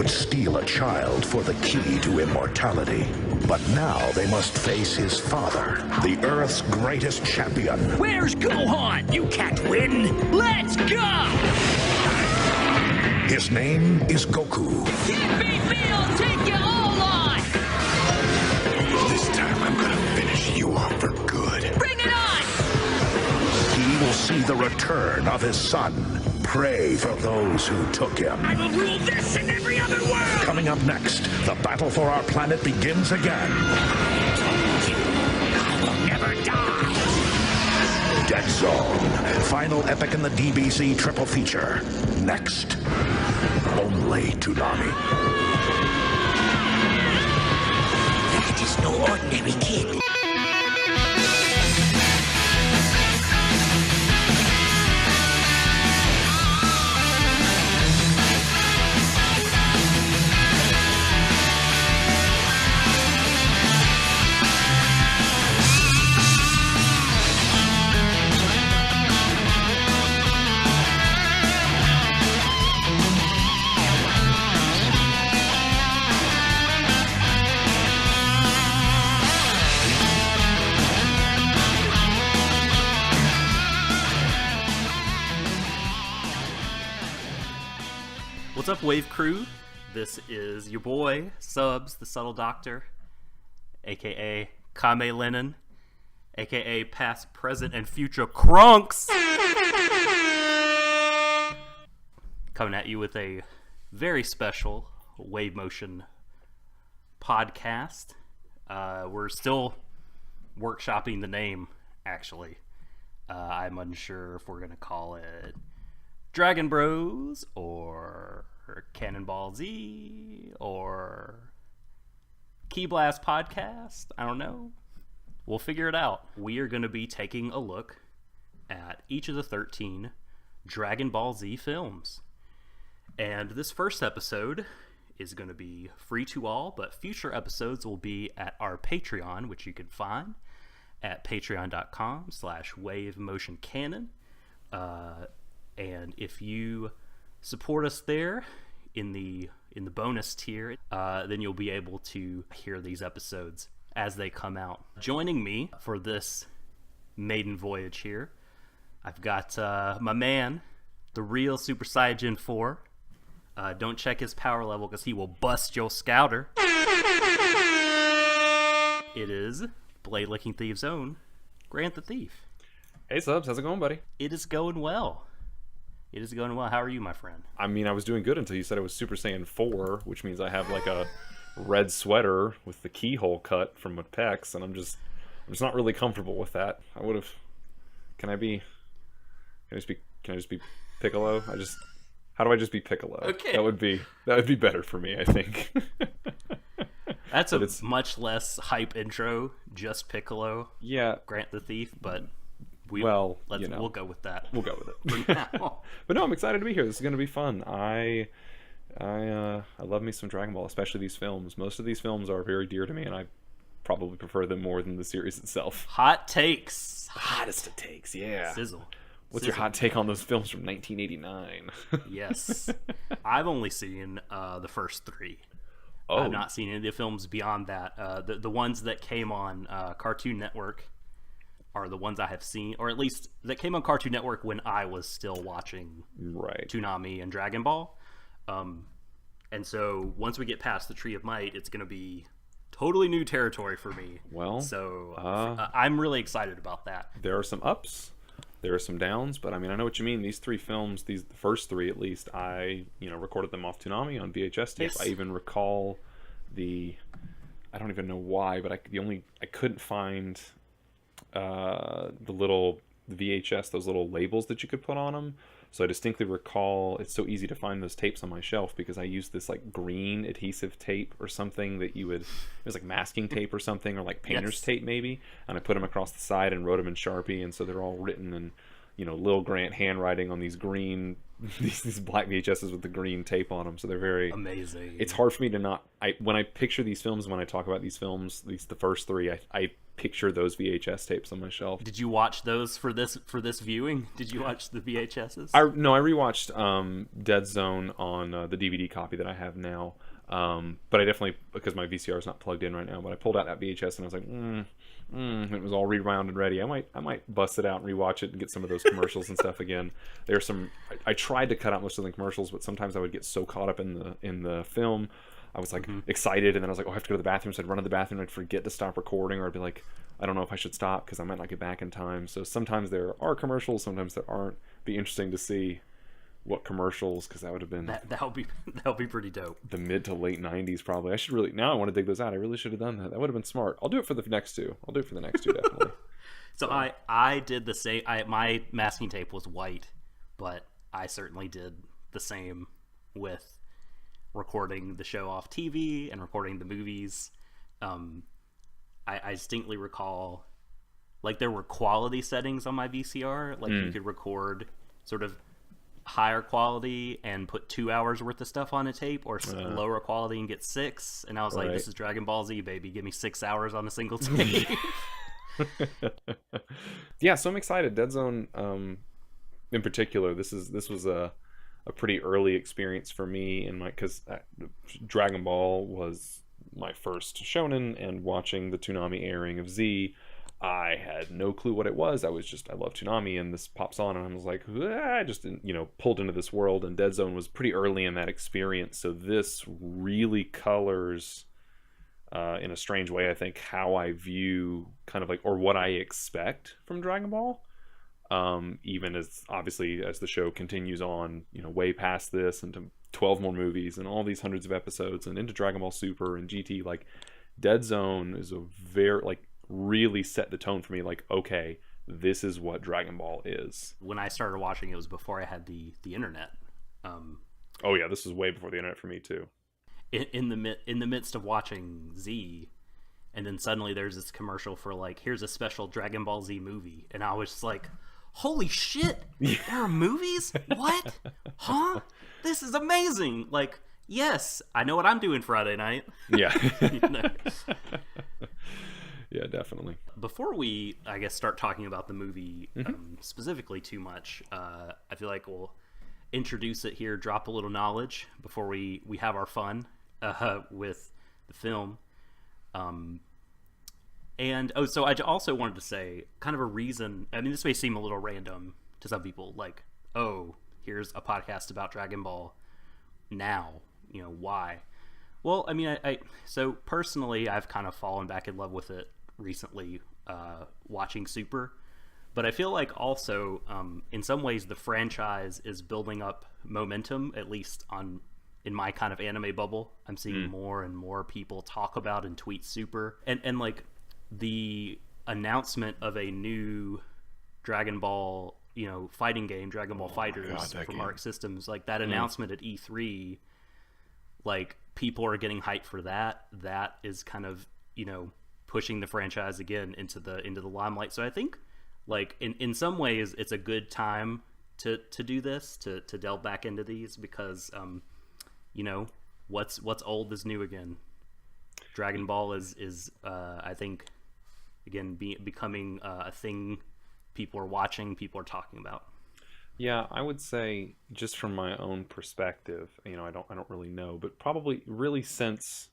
would steal a child for the key to immortality. But now they must face his father, the Earth's greatest champion. Where's Gohan? You can't win. Let's go! His name is Goku. Can't beat me, I'll take you all on! This time I'm gonna finish you off for good. Bring it on! He will see the return of his son. Pray for those who took him. I will rule this and every other world! Coming up next, the battle for our planet begins again. I told you, I will never die! Dead Zone, final epic in the DBZ triple feature. Next, only Toonami. That is no ordinary kid. What's up, Wave Crew? This is your boy, Subs, the Subtle Doctor, aka Kame Lennon, aka Past, Present, and Future Krunks! Coming at you with a very special Wave Motion podcast. We're still workshopping the name, actually. I'm unsure if we're going to call it Dragon Bros, or Cannonball Z, or Key Blast Podcast. I don't know. We'll figure it out. We are going to be taking a look at each of the 13 Dragon Ball Z films. And this first episode is going to be free to all, but future episodes will be at our Patreon, which you can find at patreon.com/wavemotioncanon. And if you support us there in the bonus tier, then you'll be able to hear these episodes as they come out. Joining me for this maiden voyage here, I've got my man, the real Super Saiyan 4. Don't check his power level because he will bust your scouter. It is Blade Licking Thieves' own Grant the Thief. Hey Subs, how's it going, buddy? It is going well. It is going well. How are you, my friend? I mean, I was doing good until you said it was Super Saiyan 4, which means I have like a red sweater with the keyhole cut from my pecs, and I'm just not really comfortable with that. I would have. Can I just be Piccolo? How do I just be Piccolo? Okay. That would be better for me, I think. That's a much less hype intro, just Piccolo. Yeah. Grant the Thief, but we'll go with that. We'll go with it. For now. But no, I'm excited to be here. This is going to be fun. I love me some Dragon Ball, especially these films. Most of these films are very dear to me, and I probably prefer them more than the series itself. Hot takes. Hottest of takes, yeah. Sizzle. What's your hot take on those films from 1989? Yes. I've only seen the first 3. Oh. I've not seen any of the films beyond that. The ones that came on Cartoon Network are the ones I have seen, or at least that came on Cartoon Network when I was still watching Toonami and Dragon Ball. And so once we get past the Tree of Might, it's going to be totally new territory for me. Well, so I'm really excited about that. There are some ups, there are some downs, but I mean, I know what you mean. These 3 films, the first 3 at least, I recorded them off Toonami on VHS tape. Yes. I even recall I don't even know why, but I couldn't find the little VHS, those little labels that you could put on them. So I distinctly recall it's so easy to find those tapes on my shelf because I used this like green adhesive tape or something that it was like masking tape or something, or like painter's tape maybe, and I put them across the side and wrote them in Sharpie, and so they're all written and Lil Grant handwriting on these green these black VHSs with the green tape on them. So they're very amazing. It's hard for me to not. When I picture these films, when I talk about these films, the first three, I picture those VHS tapes on my shelf. Did you watch those for this viewing? Did you watch the VHSs? I rewatched Dead Zone on the DVD copy that I have now. But I definitely, because my VCR is not plugged in right now, but I pulled out that VHS and I was like, it was all rewound and ready. I might bust it out and rewatch it and get some of those commercials and stuff again. There's some. I tried to cut out most of the commercials, but sometimes I would get so caught up in the film. I was like excited, and then I was like, I have to go to the bathroom. So I'd run to the bathroom, and I'd forget to stop recording, or I'd be like, I don't know if I should stop because I might not get back in time. So sometimes there are commercials, sometimes there aren't. Be interesting to see what commercials, because that would have been that'll be pretty dope. The mid to late 90s probably. I should really, now I want to dig those out. I really should have done that. That would have been smart. I'll do it for the next two. Definitely. So I did the same. My masking tape was white, but I certainly did the same with recording the show off TV and recording the movies. I distinctly recall, like, there were quality settings on my VCR. Like, you could record sort of higher quality and put 2 hours worth of stuff on a tape, or lower quality and get 6. And I was like, this is Dragon Ball Z, baby. Give me 6 hours on a single tape. Yeah, so I'm excited. Dead Zone, in particular, this was a pretty early experience for me, because Dragon Ball was my first shonen, and watching the Toonami airing of Z, I had no clue what it was. I love Toonami, and this pops on, and I was like, I just, pulled into this world, and Dead Zone was pretty early in that experience. So this really colors, in a strange way, I think, how I view kind of like, or what I expect from Dragon Ball. Even as, obviously, as the show continues on, way past this, into 12 more movies, and all these hundreds of episodes, and into Dragon Ball Super and GT, like, Dead Zone is a very, like, really set the tone for me, like, okay, this is what Dragon Ball is. When I started watching, it was before I had the internet. Oh yeah, this is way before the internet for me too. In the midst of watching Z, and then suddenly there's this commercial for, like, here's a special Dragon Ball Z movie, and I was just like, holy shit, there are movies? What? Huh? This is amazing. Like, yes, I know what I'm doing Friday night. Yeah. Yeah, definitely. Before we, I guess, start talking about the movie specifically too much, I feel like we'll introduce it here, drop a little knowledge before we have our fun with the film. So I also wanted to say, kind of a reason, I mean, this may seem a little random to some people, like, oh, here's a podcast about Dragon Ball now, why? Well, I mean, so personally, I've kind of fallen back in love with it recently, watching Super, but I feel like also, in some ways, the franchise is building up momentum, at least in my kind of anime bubble. I'm seeing more and more people talk about and tweet Super, and like the announcement of a new Dragon Ball, fighting game, Dragon Ball Fighters from Arc Systems, like that announcement at E3, like, people are getting hyped for that. That is kind of, pushing the franchise again into the limelight. So I think, like, in some ways, it's a good time to do this, to delve back into these, because what's old is new again. Dragon Ball is I think, again, becoming a thing people are watching, people are talking about. Yeah, I would say, just from my own perspective, I don't really know, but probably really since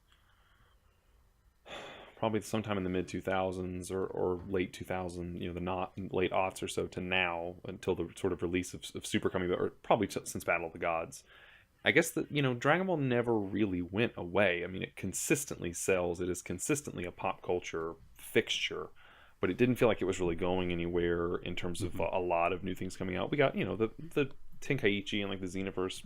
sometime in the mid 2000s or late 2000, the not late aughts or so, to now, until the sort of release of Super coming, or probably since Battle of the Gods. I guess that, Dragon Ball never really went away. I mean, it consistently sells. It is consistently a pop culture fixture, but it didn't feel like it was really going anywhere in terms of a lot of new things coming out. We got, the Tenkaichi and, like, the Xenoverse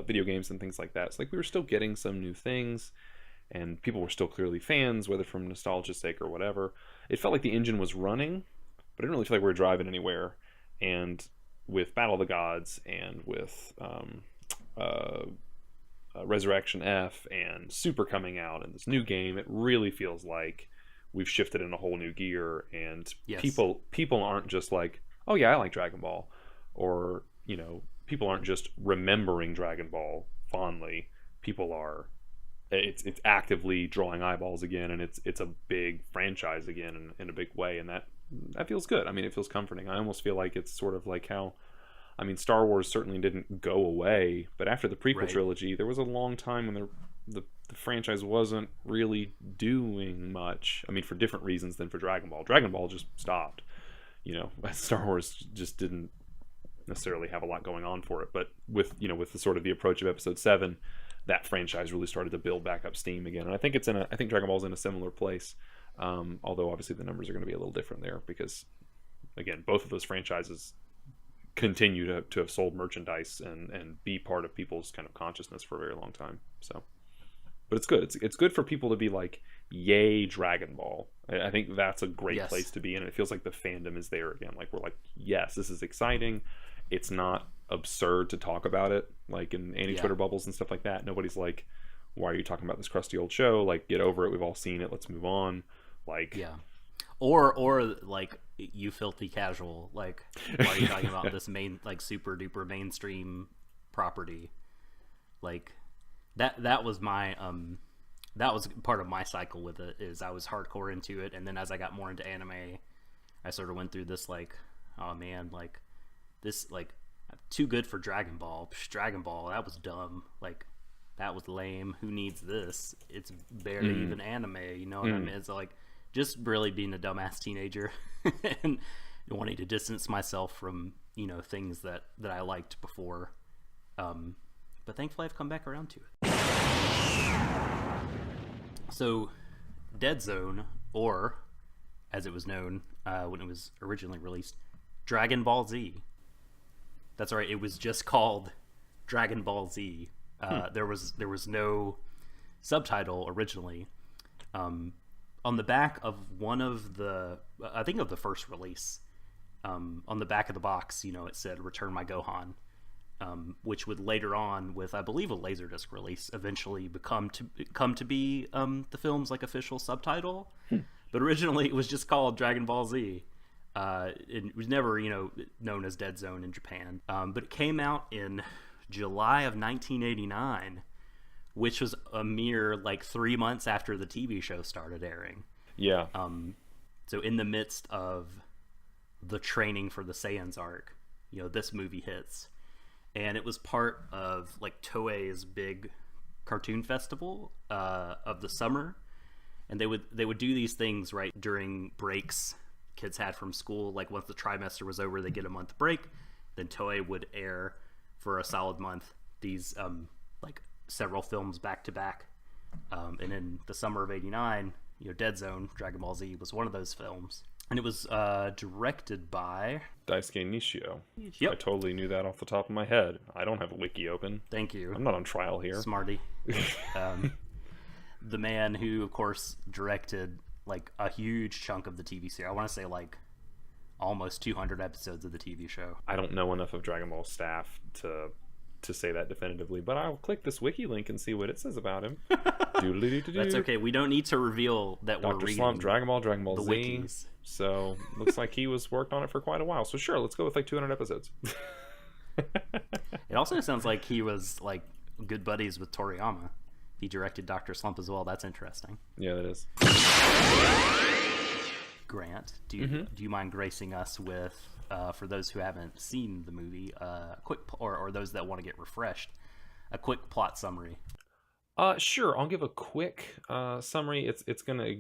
video games and things like that. It's like we were still getting some new things, and people were still clearly fans, whether from nostalgia's sake or whatever. It felt like the engine was running, but I didn't really feel like we were driving anywhere. And with Battle of the Gods, and with Resurrection F and Super coming out, and this new game, it really feels like we've shifted in a whole new gear, and Yes. people aren't just like, oh yeah, I like Dragon Ball, or people aren't just remembering Dragon Ball fondly. People are, it's actively drawing eyeballs again, and it's a big franchise again in a big way, and that feels good. I mean, it feels comforting. I almost feel like it's sort of like how, I mean, Star Wars certainly didn't go away, but after the prequel trilogy, there was a long time when the franchise wasn't really doing much. I mean, for different reasons than for Dragon Ball. Dragon Ball just stopped. Star Wars just didn't necessarily have a lot going on for it. But with the sort of the approach of Episode 7, that franchise really started to build back up steam again. And I think I think Dragon Ball's in a similar place. Although obviously the numbers are going to be a little different there because, again, both of those franchises continue to have sold merchandise and be part of people's kind of consciousness for a very long time. So, but it's good. It's good for people to be like, yay, Dragon Ball. I think that's a great place to be in. It feels like the fandom is there again. Like, we're like, yes, this is exciting. It's not absurd to talk about it, like in Twitter bubbles and stuff like that. Nobody's like, why are you talking about this crusty old show? Like, get over it. We've all seen it. Let's move on. Like, or like, you filthy casual. Like, why are you talking about this super duper mainstream property? Like, that was my that was part of my cycle with it. Is I was hardcore into it, and then as I got more into anime, I sort of went through this like, oh man, like this, like, too good for Dragon Ball. Dragon Ball, that was dumb. Like, that was lame. Who needs this? It's barely even anime. You know what I mean? It's like just really being a dumbass teenager and wanting to distance myself from things that I liked before. But thankfully, I've come back around to it. So, Dead Zone, or as it was known when it was originally released, Dragon Ball Z. That's right. It was just called Dragon Ball Z. There was no subtitle originally. On the back of one of the, I think of the first release, on the back of the box, it said "Return My Gohan," which would later on, with I believe a Laserdisc release, eventually come to be the film's like official subtitle. But originally it was just called Dragon Ball Z. It was never known as Dead Zone in Japan, but it came out in July of 1989, which was a mere like 3 months after the TV show started airing. Yeah. So in the midst of the training for the Saiyans arc, this movie hits, and it was part of like Toei's big cartoon festival of the summer, and they would do these things right during breaks kids had from school. Like, once the trimester was over, they get a month break. Then Toei would air for a solid month these like several films back to back. And in the summer of '89, Dead Zone, Dragon Ball Z, was one of those films, and it was directed by Daisuke Nishio. Yep. I totally knew that off the top of my head. I don't have a wiki open. Thank you. I'm not on trial here. Smarty. The man who, of course, directed like a huge chunk of the TV series. I want to say like almost 200 episodes of the TV show. I don't know enough of Dragon Ball staff to say that definitively, but I'll click this wiki link and see what it says about him. That's okay. We don't need to reveal that we're Dr. reading Slump, Dragon Ball the Z. wikis. So looks like he worked on it for quite a while. So sure, let's go with like 200 episodes. It also sounds like he was like good buddies with Toriyama. He directed Dr. Slump as well. That's interesting. Yeah, that is. Grant, do you mind gracing us with, for those who haven't seen the movie, quick or those that want to get refreshed, a quick plot summary? Sure. I'll give a quick summary. It's going to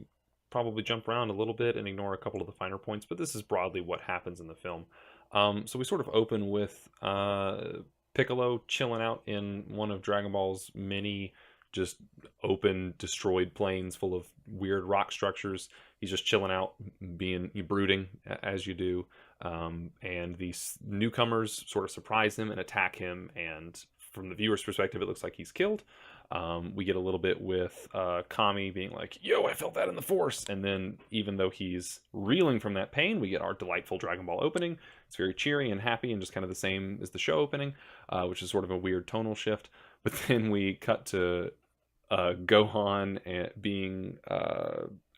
probably jump around a little bit and ignore a couple of the finer points, but this is broadly what happens in the film. So we sort of open with Piccolo chilling out in one of Dragon Ball's many just open, destroyed plains full of weird rock structures. He's just chilling out, brooding, as you do. And these newcomers sort of surprise him and attack him. And from the viewer's perspective, it looks like he's killed. We get a little bit with Kami being like, yo, I felt that in the Force. And then even though he's reeling from that pain, we get our delightful Dragon Ball opening. It's very cheery and happy and just kind of the same as the show opening, which is sort of a weird tonal shift. But then we cut to Gohan being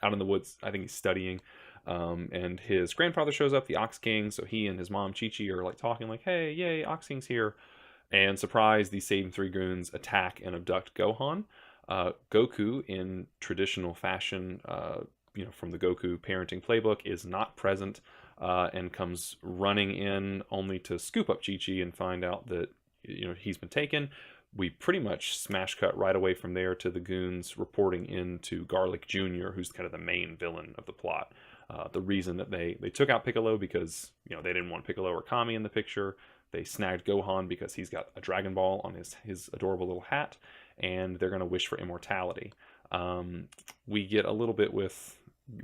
out in the woods. I think he's studying. And his grandfather shows up, the Ox King. So he and his mom Chi-Chi are like talking like, hey, yay, Ox King's here. And surprise, these same three goons attack and abduct Gohan. Goku, in traditional fashion, from the Goku parenting playbook, is not present and comes running in only to scoop up Chi-Chi and find out that he's been taken. We pretty much smash cut right away from there to the goons reporting in to Garlic Jr., who's kind of the main villain of the plot. The reason that they took out Piccolo because they didn't want Piccolo or Kami in the picture. They snagged Gohan because he's got a Dragon Ball on his adorable little hat, and they're going to wish for immortality. We get a little bit with...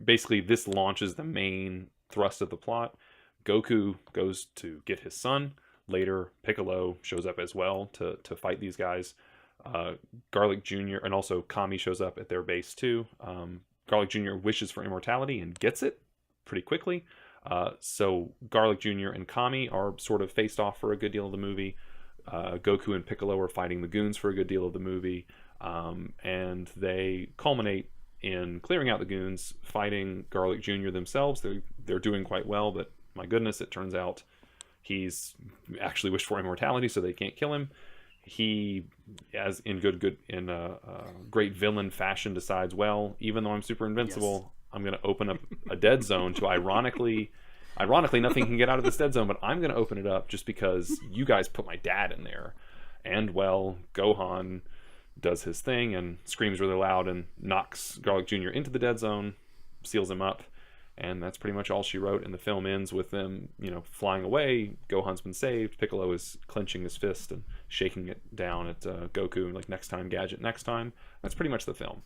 Basically, this launches the main thrust of the plot. Goku goes to get his son. Later, Piccolo shows up as well to fight these guys. Garlic Jr. and also Kami shows up at their base too. Garlic Jr. wishes for immortality and gets it pretty quickly. So Garlic Jr. and Kami are sort of faced off for a good deal of the movie. Goku and Piccolo are fighting the goons for a good deal of the movie. And they culminate in clearing out the goons, fighting Garlic Jr. themselves. They're doing quite well, but my goodness, it turns out he's actually wished for immortality, so they can't kill him. He, as in great villain fashion, decides, well, even though I'm super invincible, yes, I'm going to open up a dead zone to ironically, nothing can get out of this dead zone, but I'm going to open it up just because you guys put my dad in there. And, well, Gohan does his thing and screams really loud and knocks Garlic Jr. into the dead zone, seals him up. And that's pretty much all she wrote. And the film ends with them, flying away. Gohan's been saved. Piccolo is clenching his fist and shaking it down at Goku, like, next time, Gadget, next time. That's pretty much the film.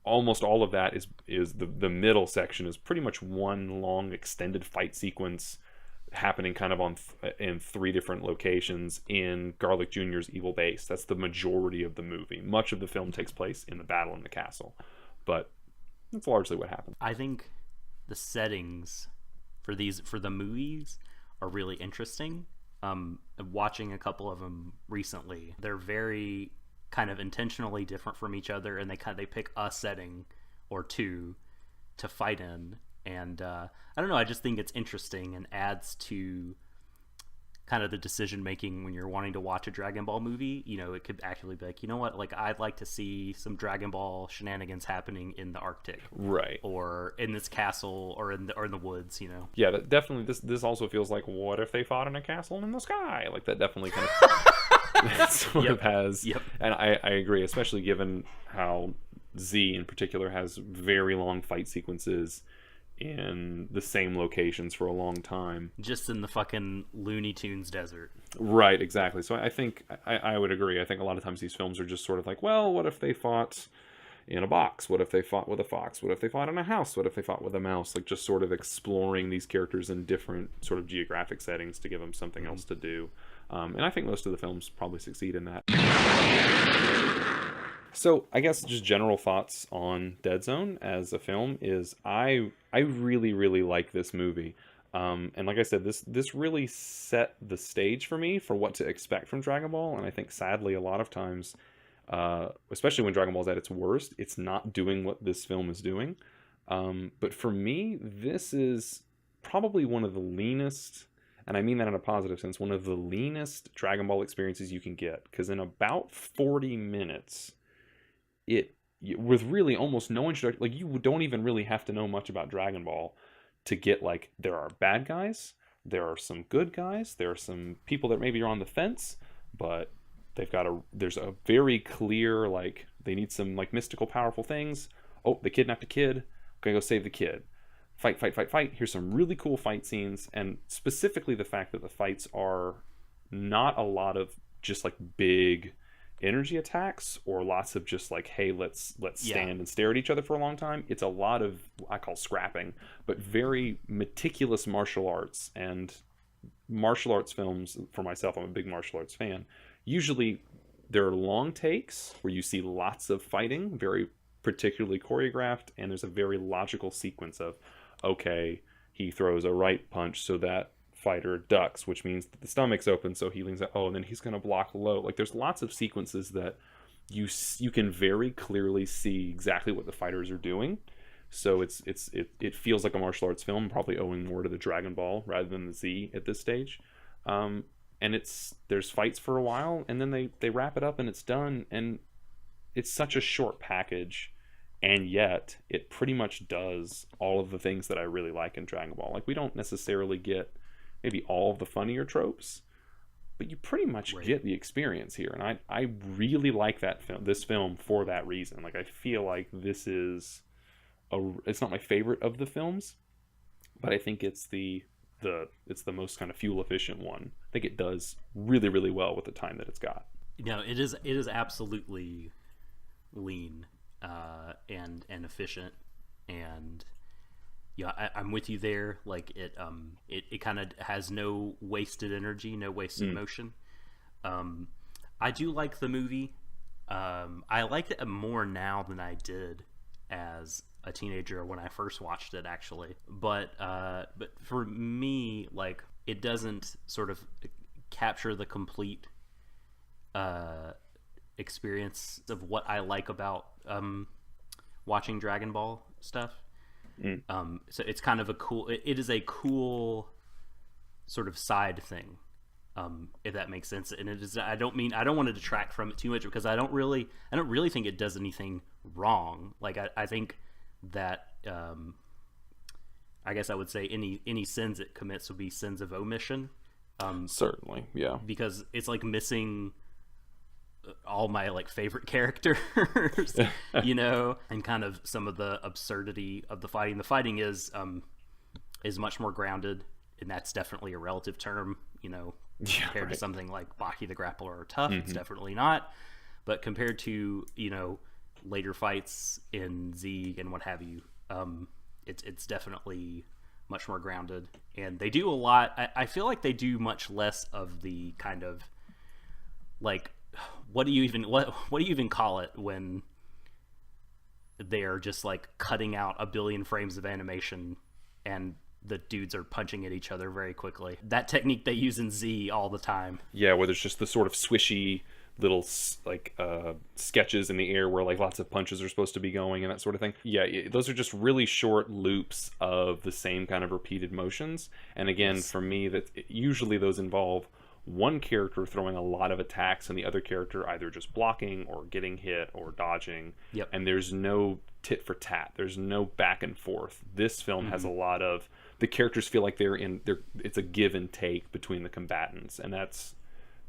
Almost all of that is the middle section is pretty much one long extended fight sequence happening kind of in three different locations in Garlic Jr.'s evil base. That's the majority of the movie. Much of the film takes place in the battle in the castle. But that's largely what happened. I think the settings for the movies are really interesting. Watching a couple of them recently, they're very kind of intentionally different from each other, and they pick a setting or two to fight in. And I don't know, I just think it's interesting and adds to kind of the decision making when you're wanting to watch a Dragon Ball movie. It could actually be like, what, like, I'd like to see some Dragon Ball shenanigans happening in the Arctic, right, or in this castle, or in the woods. Yeah, that definitely. This also feels like, what if they fought in a castle in the sky? Like, that definitely kind of sort of has. Yep. And I agree, especially given how Z in particular has very long fight sequences in the same locations for a long time, just in the fucking Looney Tunes desert. Right, exactly. So I think I would agree. I think a lot of times these films are just sort of like, well, what if they fought in a box? What if they fought with a fox? What if they fought in a house? What if they fought with a mouse? Like, just sort of exploring these characters in different sort of geographic settings to give them something else to do. And I think most of the films probably succeed in that. So I guess just general thoughts on Dead Zone as a film is I really, really like this movie. And like I said, this really set the stage for me for what to expect from Dragon Ball. And I think sadly a lot of times, especially when Dragon Ball is at its worst, it's not doing what this film is doing. But for me, this is probably one of the leanest, and I mean that in a positive sense, one of the leanest Dragon Ball experiences you can get. Because in about 40 minutes... with really almost no introduction, like, you don't even really have to know much about Dragon Ball to get, like, there are bad guys, there are some good guys, there are some people that maybe are on the fence, but there's a very clear, like, they need some, like, mystical powerful things. Oh, they kidnapped a kid, gonna go save the kid. Fight. Here's some really cool fight scenes, and specifically the fact that the fights are not a lot of just, like, big energy attacks or lots of just like, hey, let's stand and stare at each other for a long time. It's a lot of, I call scrapping, but very meticulous martial arts. And martial arts films, for myself, I'm a big martial arts fan, usually there are long takes where you see lots of fighting, very particularly choreographed, and there's a very logical sequence of, okay, he throws a right punch so that fighter ducks, which means that the stomach's open, so he leans out, and then he's going to block low. Like, there's lots of sequences that you can very clearly see exactly what the fighters are doing. So it feels like a martial arts film, probably owing more to the Dragon Ball rather than the Z at this stage. And there's fights for a while, and then they wrap it up and it's done. And it's such a short package, and yet it pretty much does all of the things that I really like in Dragon Ball. Like, we don't necessarily get maybe all of the funnier tropes, but you pretty much get the experience here. And I really like this film for that reason. Like, I feel like this is it's not my favorite of the films, but I think it's the most kind of fuel efficient one. I think it does really, really well with the time that it's got. It is absolutely lean and efficient, and I'm with you there. Like, it kind of has no wasted energy, no wasted motion. I do like the movie. I like it more now than I did as a teenager when I first watched it, actually. But for me, like, it doesn't sort of capture the complete experience of what I like about watching Dragon Ball stuff. So it's kind of it is a cool sort of side thing, if that makes sense. And it is, I don't want to detract from it too much, because I don't really think it does anything wrong. Like, I think that I guess I would say any sins it commits would be sins of omission. Certainly, yeah. Because it's like missing all my like favorite characters, and kind of some of the absurdity of the fighting. The fighting is much more grounded, and that's definitely a relative term, compared to something like Baki the Grappler or Tough. It's definitely not. But compared to, later fights in Z and what have you, it's definitely much more grounded. And they do a lot. I feel like they do much less of the kind of like, what do you even call it when they're just like cutting out a billion frames of animation and the dudes are punching at each other very quickly? That technique they use in Z all the time. Yeah, where there's just the sort of swishy little like sketches in the air where like lots of punches are supposed to be going and that sort of thing. Yeah, those are just really short loops of the same kind of repeated motions. And again, for me, usually those involve one character throwing a lot of attacks and the other character either just blocking or getting hit or dodging. Yep. And there's no tit for tat. There's no back and forth. This film has a lot of, the characters feel like it's a give and take between the combatants, and that's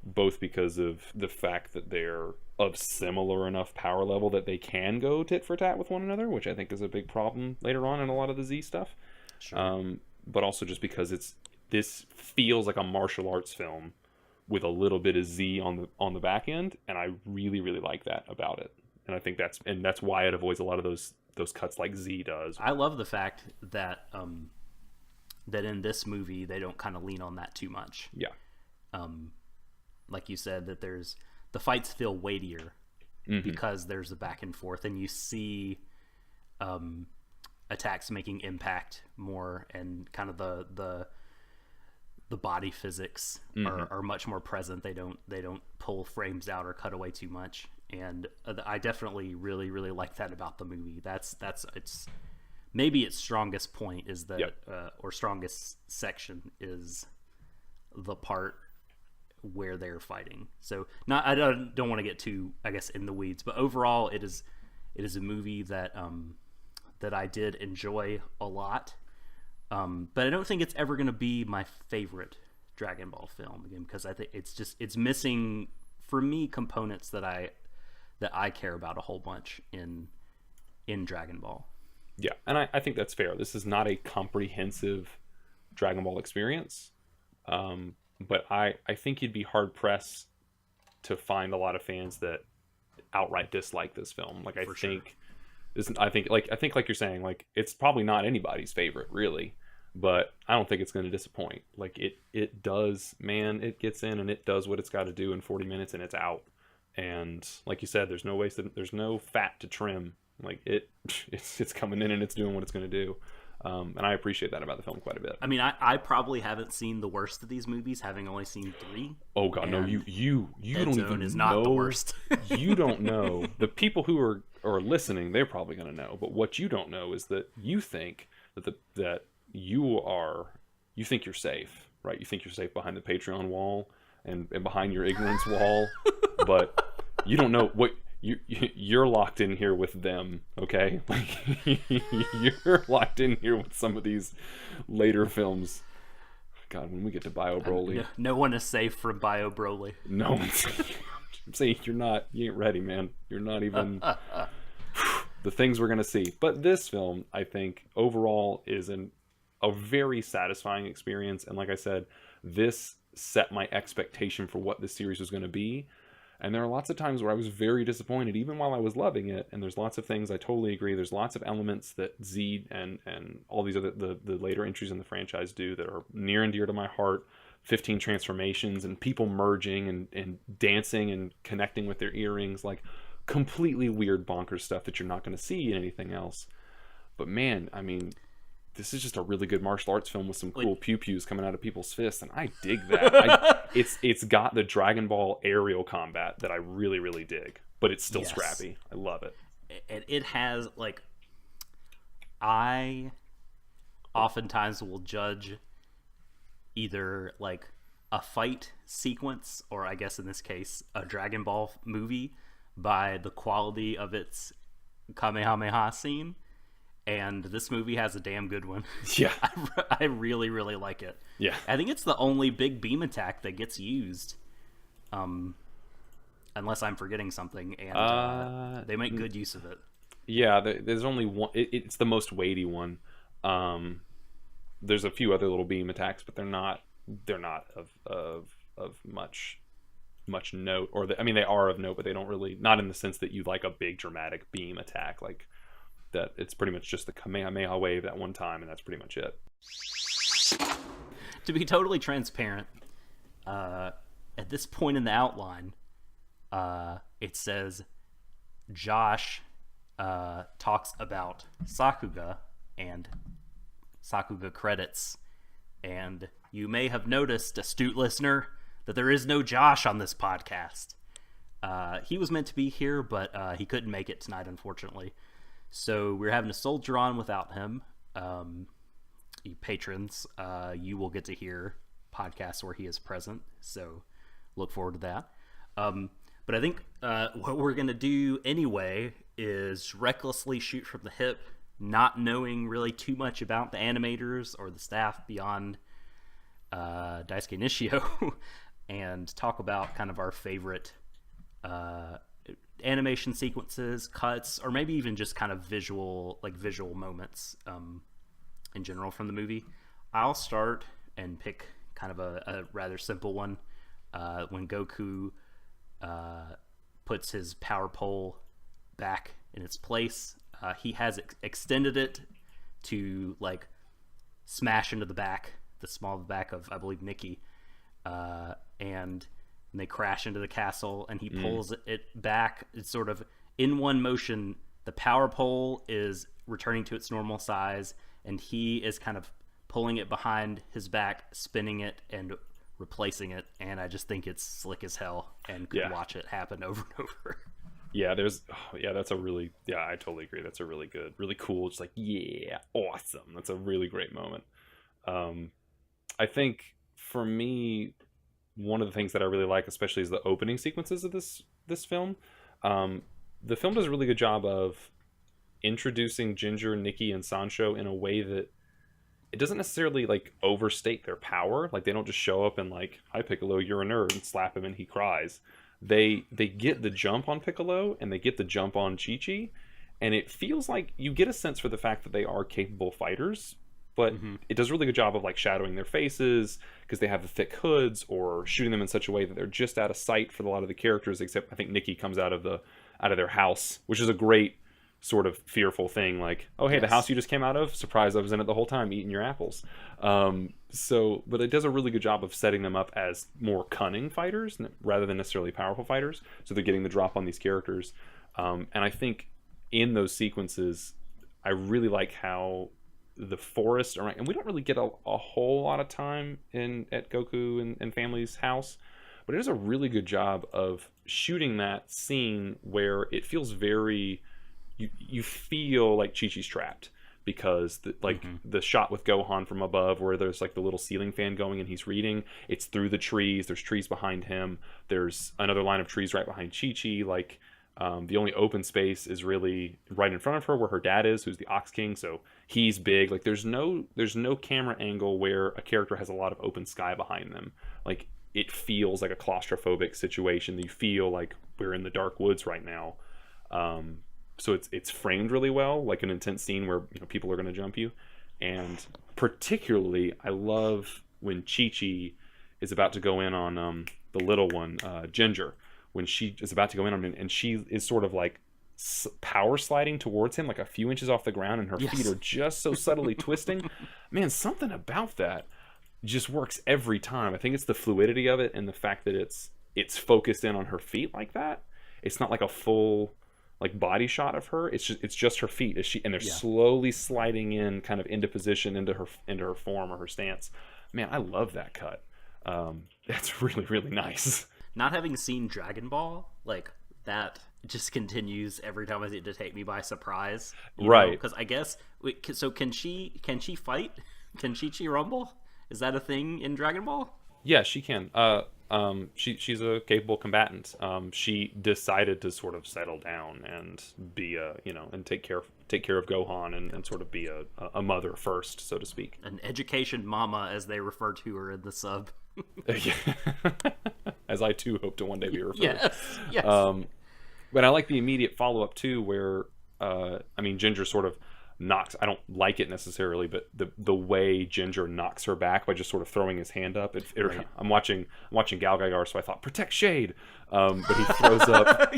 both because of the fact that they're of similar enough power level that they can go tit for tat with one another, which I think is a big problem later on in a lot of the Z stuff. Sure. But also just because this feels like a martial arts film with a little bit of Z on the back end, and I really, really like that about it. And I think that's why it avoids a lot of those cuts like Z does. I love the fact that that in this movie they don't kind of lean on that too much. Yeah. Like you said, that the fights feel weightier because there's a back and forth, and you see attacks making impact more, and kind of the body physics are much more present. They don't pull frames out or cut away too much, and I definitely really, really like that about the movie. That's it's maybe its strongest point is that or strongest section is the part where they're fighting. So I don't want to get too, I guess, in the weeds, but overall it is a movie that that I did enjoy a lot. But I don't think it's ever going to be my favorite Dragon Ball film again, because I think it's missing for me components that I care about a whole bunch in Dragon Ball. Yeah, and I think that's fair. This is not a comprehensive Dragon Ball experience. But I think you'd be hard pressed to find a lot of fans that outright dislike this film. Like, I think like you're saying, like, it's probably not anybody's favorite really, but I don't think it's going to disappoint. Like, it does, man, it gets in and it does what it's got to do in 40 minutes and it's out. And like you said, there's no fat to trim. Like, it's coming in and it's doing what it's going to do. And I appreciate that about the film quite a bit. I mean, I probably haven't seen the worst of these movies, having only seen 3. Oh god, no, you don't even is know. not the worst. You don't know. The people who are listening, they're probably going to know. But what you don't know is that you think that you think you're safe, right? You think you're safe behind the Patreon wall and behind your ignorance wall, but you don't know what you're locked in here with them, okay? Like you're locked in here with some of these later films. God, when we get to Bio Broly, no one is safe from Bio Broly. No one's. I'm saying you ain't ready, man. You're not even the things we're gonna see. But this film, I think, overall is a very satisfying experience. And like I said, this set my expectation for what this series was going to be. And there are lots of times where I was very disappointed, even while I was loving it. And there's lots of things I totally agree. There's lots of elements that Z and all these other the later entries in the franchise do that are near and dear to my heart. 15 transformations and people merging and dancing and connecting with their earrings, like completely weird bonkers stuff that you're not going to see in anything else. But man, I mean, this is just a really good martial arts film with some cool pew-pews coming out of people's fists, and I dig that. It's got the Dragon Ball aerial combat that I really, really dig, but it's still scrappy. I love it. It has, like, I oftentimes will judge either, like, a fight sequence, or I guess in this case, a Dragon Ball movie, by the quality of its Kamehameha scene. And this movie has a damn good one. Yeah. I really, really like it. Yeah. I think it's the only big beam attack that gets used. Unless I'm forgetting something. And they make good use of it. Yeah, there's only one. It's the most weighty one. There's a few other little beam attacks, but they're not of much note. Or I mean, they are of note, but they don't really, not in the sense that you like a big dramatic beam attack. Like, that it's pretty much just the Kamehameha wave at one time, and that's pretty much it. To be totally transparent, at this point in the outline, it says Josh talks about Sakuga and Sakuga credits, and you may have noticed, astute listener, that there is no Josh on this podcast. He was meant to be here, but he couldn't make it tonight, unfortunately. So we're having to soldier on without him. You patrons, you will get to hear podcasts where he is present. So look forward to that. But I think what we're going to do anyway is recklessly shoot from the hip, not knowing really too much about the animators or the staff beyond Daisuke Nishio, and talk about kind of our favorite animation sequences, cuts, or maybe even just kind of visual moments in general from the movie. I'll start and pick kind of a rather simple one. When Goku puts his power pole back in its place, he has extended it to like smash into the small back of, I believe, Nikki, and they crash into the castle, and he pulls it back. It's sort of in one motion. The power pole is returning to its normal size, and he is kind of pulling it behind his back, spinning it, and replacing it. And I just think it's slick as hell, and could watch it happen over and over. Yeah, I totally agree. That's a really good, really cool, just like, yeah, awesome. That's a really great moment. I think for me, one of the things that I really like, especially, is the opening sequences of this film. The film does a really good job of introducing Ginger, Nikki, and Sancho in a way that it doesn't necessarily like overstate their power. Like, they don't just show up and like, "Hi Piccolo, you're a nerd," and slap him and he cries. They get the jump on Piccolo and they get the jump on Chi-Chi, and it feels like you get a sense for the fact that they are capable fighters. But it does a really good job of like shadowing their faces because they have the thick hoods, or shooting them in such a way that they're just out of sight for a lot of the characters, except I think Nikki comes out of their house, which is a great sort of fearful thing. Like, oh hey, the house you just came out of, surprise, I was in it the whole time eating your apples. But it does a really good job of setting them up as more cunning fighters rather than necessarily powerful fighters. So they're getting the drop on these characters. And I think in those sequences, I really like how the forest around, and we don't really get a whole lot of time at Goku and family's house, but it does a really good job of shooting that scene where it feels very, you feel like Chi-Chi's trapped, because the shot with Gohan from above where there's like the little ceiling fan going and he's reading, it's through the trees, there's trees behind him, there's another line of trees right behind Chi-Chi, like the only open space is really right in front of her where her dad is, who's the Ox King, so he's big. Like there's no camera angle where a character has a lot of open sky behind them. Like it feels like a claustrophobic situation. You feel like we're in the dark woods right now. So it's framed really well, like an intense scene where people are going to jump you. And particularly, I love when Chi-Chi is about to go in on the little one, Ginger, when she is about to go in on him, and she is sort of like power sliding towards him, like a few inches off the ground, and her feet are just so subtly twisting. Man, something about that just works every time. I think it's the fluidity of it and the fact that it's focused in on her feet like that. It's not like a full like body shot of her. It's just her feet and they're slowly sliding in kind of into position into her form or her stance. Man, I love that cut. That's really, really nice. Not having seen Dragon Ball, like that just continues every time to take me by surprise. Right. Because I guess so. Can she fight? Can Chi-Chi rumble? Is that a thing in Dragon Ball? Yeah, she can. She's a capable combatant. She decided to sort of settle down and be and take care of Gohan and sort of be a mother first, so to speak. An education mama, as they refer to her in the sub. As I too hope to one day be referred. Yes. But I like the immediate follow up too, where Ginger sort of knocks. I don't like it necessarily, but the way Ginger knocks her back by just sort of throwing his hand up. Right. I'm watching Gal Gaigar, so I thought protect Shade, but he throws up.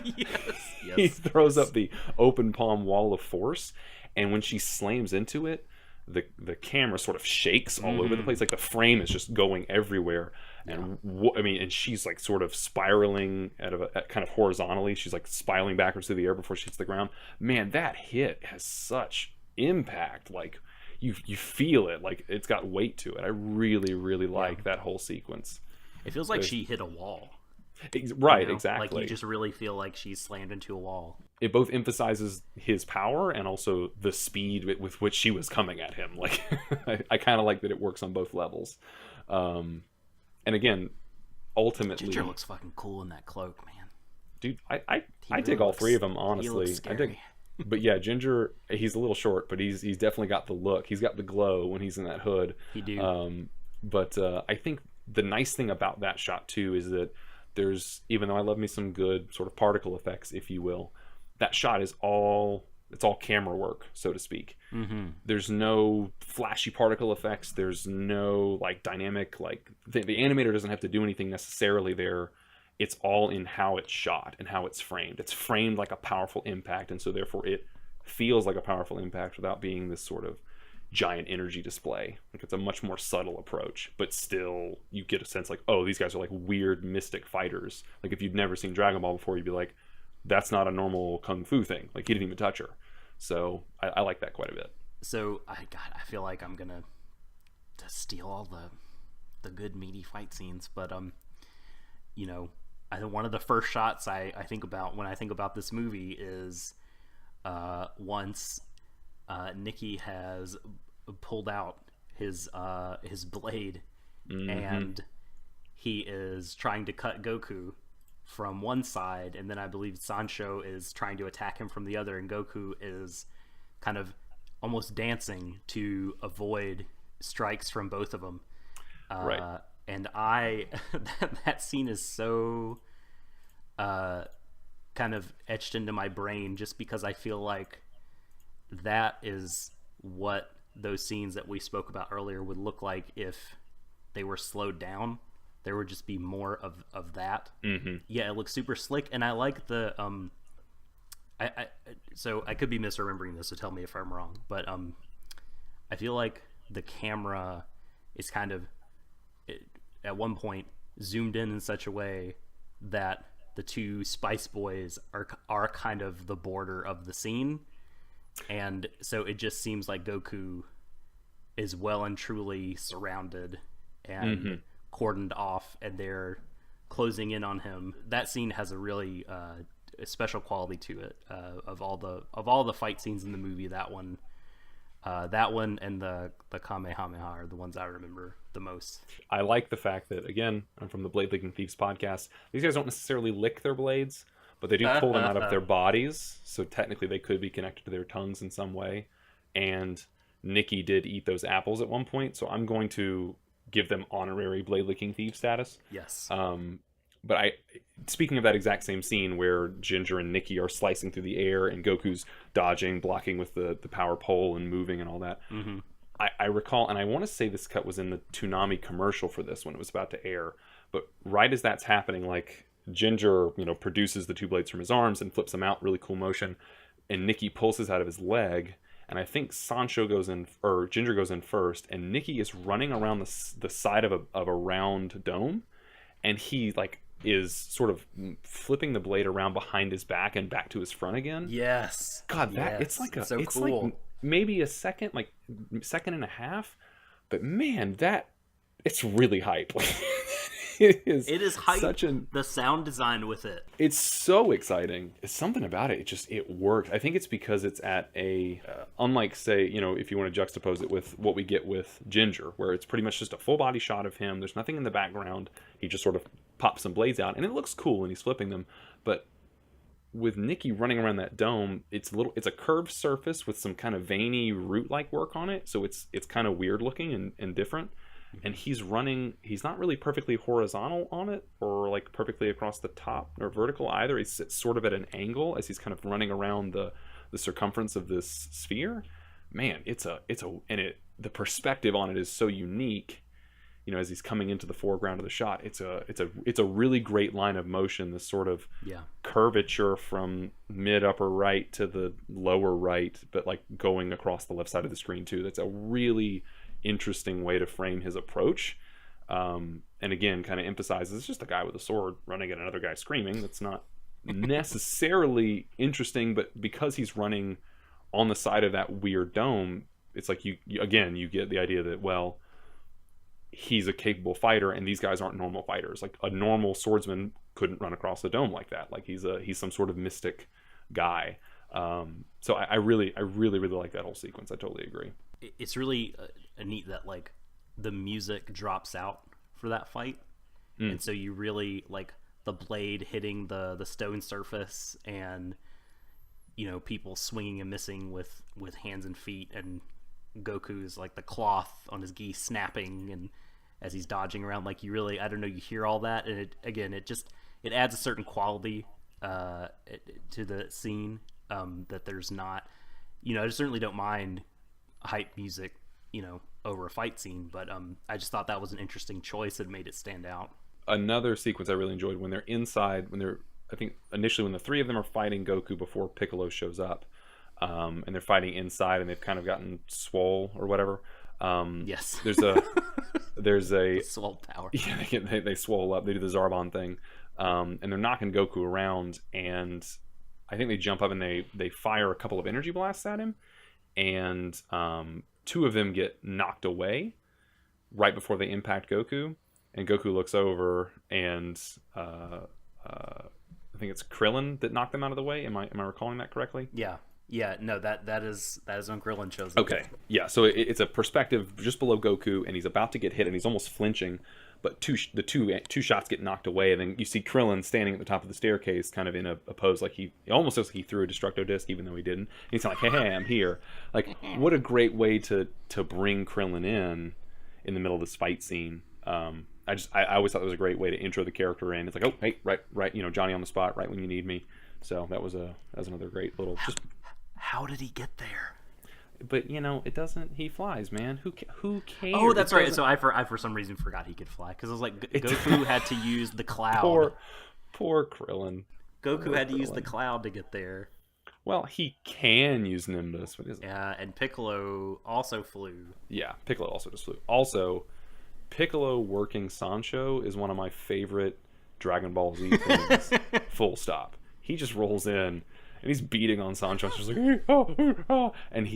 He throws up the open palm wall of force, and when she slams into it, the camera sort of shakes all over the place. Like the frame is just going everywhere. And and she's like sort of spiraling at kind of horizontally. She's like spiraling backwards through the air before she hits the ground. Man, that hit has such impact. Like you feel it. Like it's got weight to it. I really, really like that whole sequence. It feels like she hit a wall. Right, exactly. Like you just really feel like she's slammed into a wall. It both emphasizes his power and also the speed with which she was coming at him. Like I kind of like that it works on both levels. And again, ultimately, Ginger looks fucking cool in that cloak, man. Dude, I dig all three of them, honestly. I dig. But yeah, Ginger, he's a little short, but he's definitely got the look. He's got the glow when he's in that hood. He do. But I think the nice thing about that shot too is that there's, even though I love me some good sort of particle effects, if you will, that shot is all camera work, so to speak. There's no flashy particle effects. There's no like dynamic, like the animator doesn't have to do anything necessarily there. It's all in how it's shot and how it's framed. It's framed like a powerful impact, and so therefore it feels like a powerful impact without being this sort of giant energy display. Like it's a much more subtle approach, but still you get a sense like, oh, these guys are like weird mystic fighters. Like if you'd never seen Dragon Ball before, you'd be like, that's not a normal kung fu thing. Like he didn't even touch her. So I like that quite a bit. So I feel like I'm gonna steal all the good meaty fight scenes, but I think one of the first shots I think about when I think about this movie is once Nikki has pulled out his blade and he is trying to cut Goku from one side, and then I believe Sancho is trying to attack him from the other, and Goku is kind of almost dancing to avoid strikes from both of them. Right. And that scene is so kind of etched into my brain just because I feel like that is what those scenes that we spoke about earlier would look like if they were slowed down. There would just be more of that. Yeah, it looks super slick, and I like the so I could be misremembering this, so tell me if I'm wrong, but I feel like the camera is kind of at one point zoomed in such a way that the two Spice Boys are kind of the border of the scene, and so it just seems like Goku is well and truly surrounded and cordoned off, and they're closing in on him. That scene has a really a special quality to it. Of all the fight scenes in the movie, that one and the Kamehameha are the ones I remember the most. I like the fact that, again, I'm from the Blade Licking Thieves podcast. These guys don't necessarily lick their blades, but they do pull them out of their bodies, so technically they could be connected to their tongues in some way. And Nikki did eat those apples at one point, so I'm going to give them honorary Blade Licking Thief status. Yes. But speaking of that exact same scene where Ginger and Nikki are slicing through the air and Goku's dodging, blocking with the power pole and moving and all that, I recall, and I want to say this cut was in the Toonami commercial for this when it was about to air, but right as that's happening, like, Ginger, produces the two blades from his arms and flips them out, really cool motion, and Nikki pulls his out of his leg, and I think Sancho goes in, or Ginger goes in first, and Nikki is running around the side of a round dome, and he, like, is sort of flipping the blade around behind his back and back to his front again. Yes. God, that it's like so it's cool. like maybe a second, like second and a half, but man, it's really hype. It is hype. Such the sound design with it. It's so exciting. It's something about it. It works. I think it's because it's at a unlike, say, if you want to juxtapose it with what we get with Ginger, where it's pretty much just a full body shot of him. There's nothing in the background. He just sort of pops some blades out, and it looks cool, and he's flipping them. But with Nikki running around that dome, it's a curved surface with some kind of veiny root-like work on it, so it's kind of weird looking and different. And he's running, he's not really perfectly horizontal on it or like perfectly across the top or vertical either. He's sort of at an angle as he's kind of running around the circumference of this sphere. Man, the perspective on it is so unique. As he's coming into the foreground of the shot, it's a really great line of motion. This sort of curvature from mid upper right to the lower right, but like going across the left side of the screen too. That's a really interesting way to frame his approach, and again kind of emphasizes it's just a guy with a sword running at another guy screaming. That's not necessarily interesting, but because he's running on the side of that weird dome, it's like you get the idea that, well, he's a capable fighter and these guys aren't normal fighters. Like a normal swordsman couldn't run across the dome like that. Like he's some sort of mystic guy. So I really like that whole sequence. I totally agree. It's really neat that like the music drops out for that fight, and so you really like the blade hitting the stone surface, and people swinging and missing with hands and feet, and Goku's like the cloth on his gi snapping, and as he's dodging around, like you really, I don't know, you hear all that, and it adds a certain quality to the scene that there's not. I certainly don't mind hype music, over a fight scene, but I just thought that was an interesting choice that made it stand out. Another sequence I really enjoyed when they're inside, I think initially when the three of them are fighting Goku before Piccolo shows up, and they're fighting inside and they've kind of gotten swole or whatever. Yes. There's a swole power. Yeah, they swole up. They do the Zarbon thing, and they're knocking Goku around, and I think they jump up and they fire a couple of energy blasts at him, and two of them get knocked away right before they impact Goku, and Goku looks over, and I think it's Krillin that knocked them out of the way. Am I recalling that correctly? Yeah, no, that is when Krillin shows up. Okay, yeah, so it's a perspective just below Goku, and he's about to get hit, and he's almost flinching, but two shots get knocked away, and then you see Krillin standing at the top of the staircase, kind of in a pose like it almost looks like he threw a Destructo Disc, even though he didn't. And he's like, hey, I'm here. Like, what a great way to bring Krillin in the middle of this fight scene. I always thought it was a great way to intro the character in. It's like, oh, hey, right, Johnny on the spot, right when you need me. So that was another great little. How did he get there? But it doesn't. He flies, man. Who cares? Oh, that's right. So I for some reason forgot he could fly, because I was like, Goku had to use the cloud. Poor Krillin. Goku had to use the cloud to get there. Well, he can use Nimbus, but yeah, and Piccolo also flew. Yeah, Piccolo also just flew. Also, Piccolo working Sancho is one of my favorite Dragon Ball Z things. Full stop. He just rolls in and he's beating on Sancho. He's just like, oh. And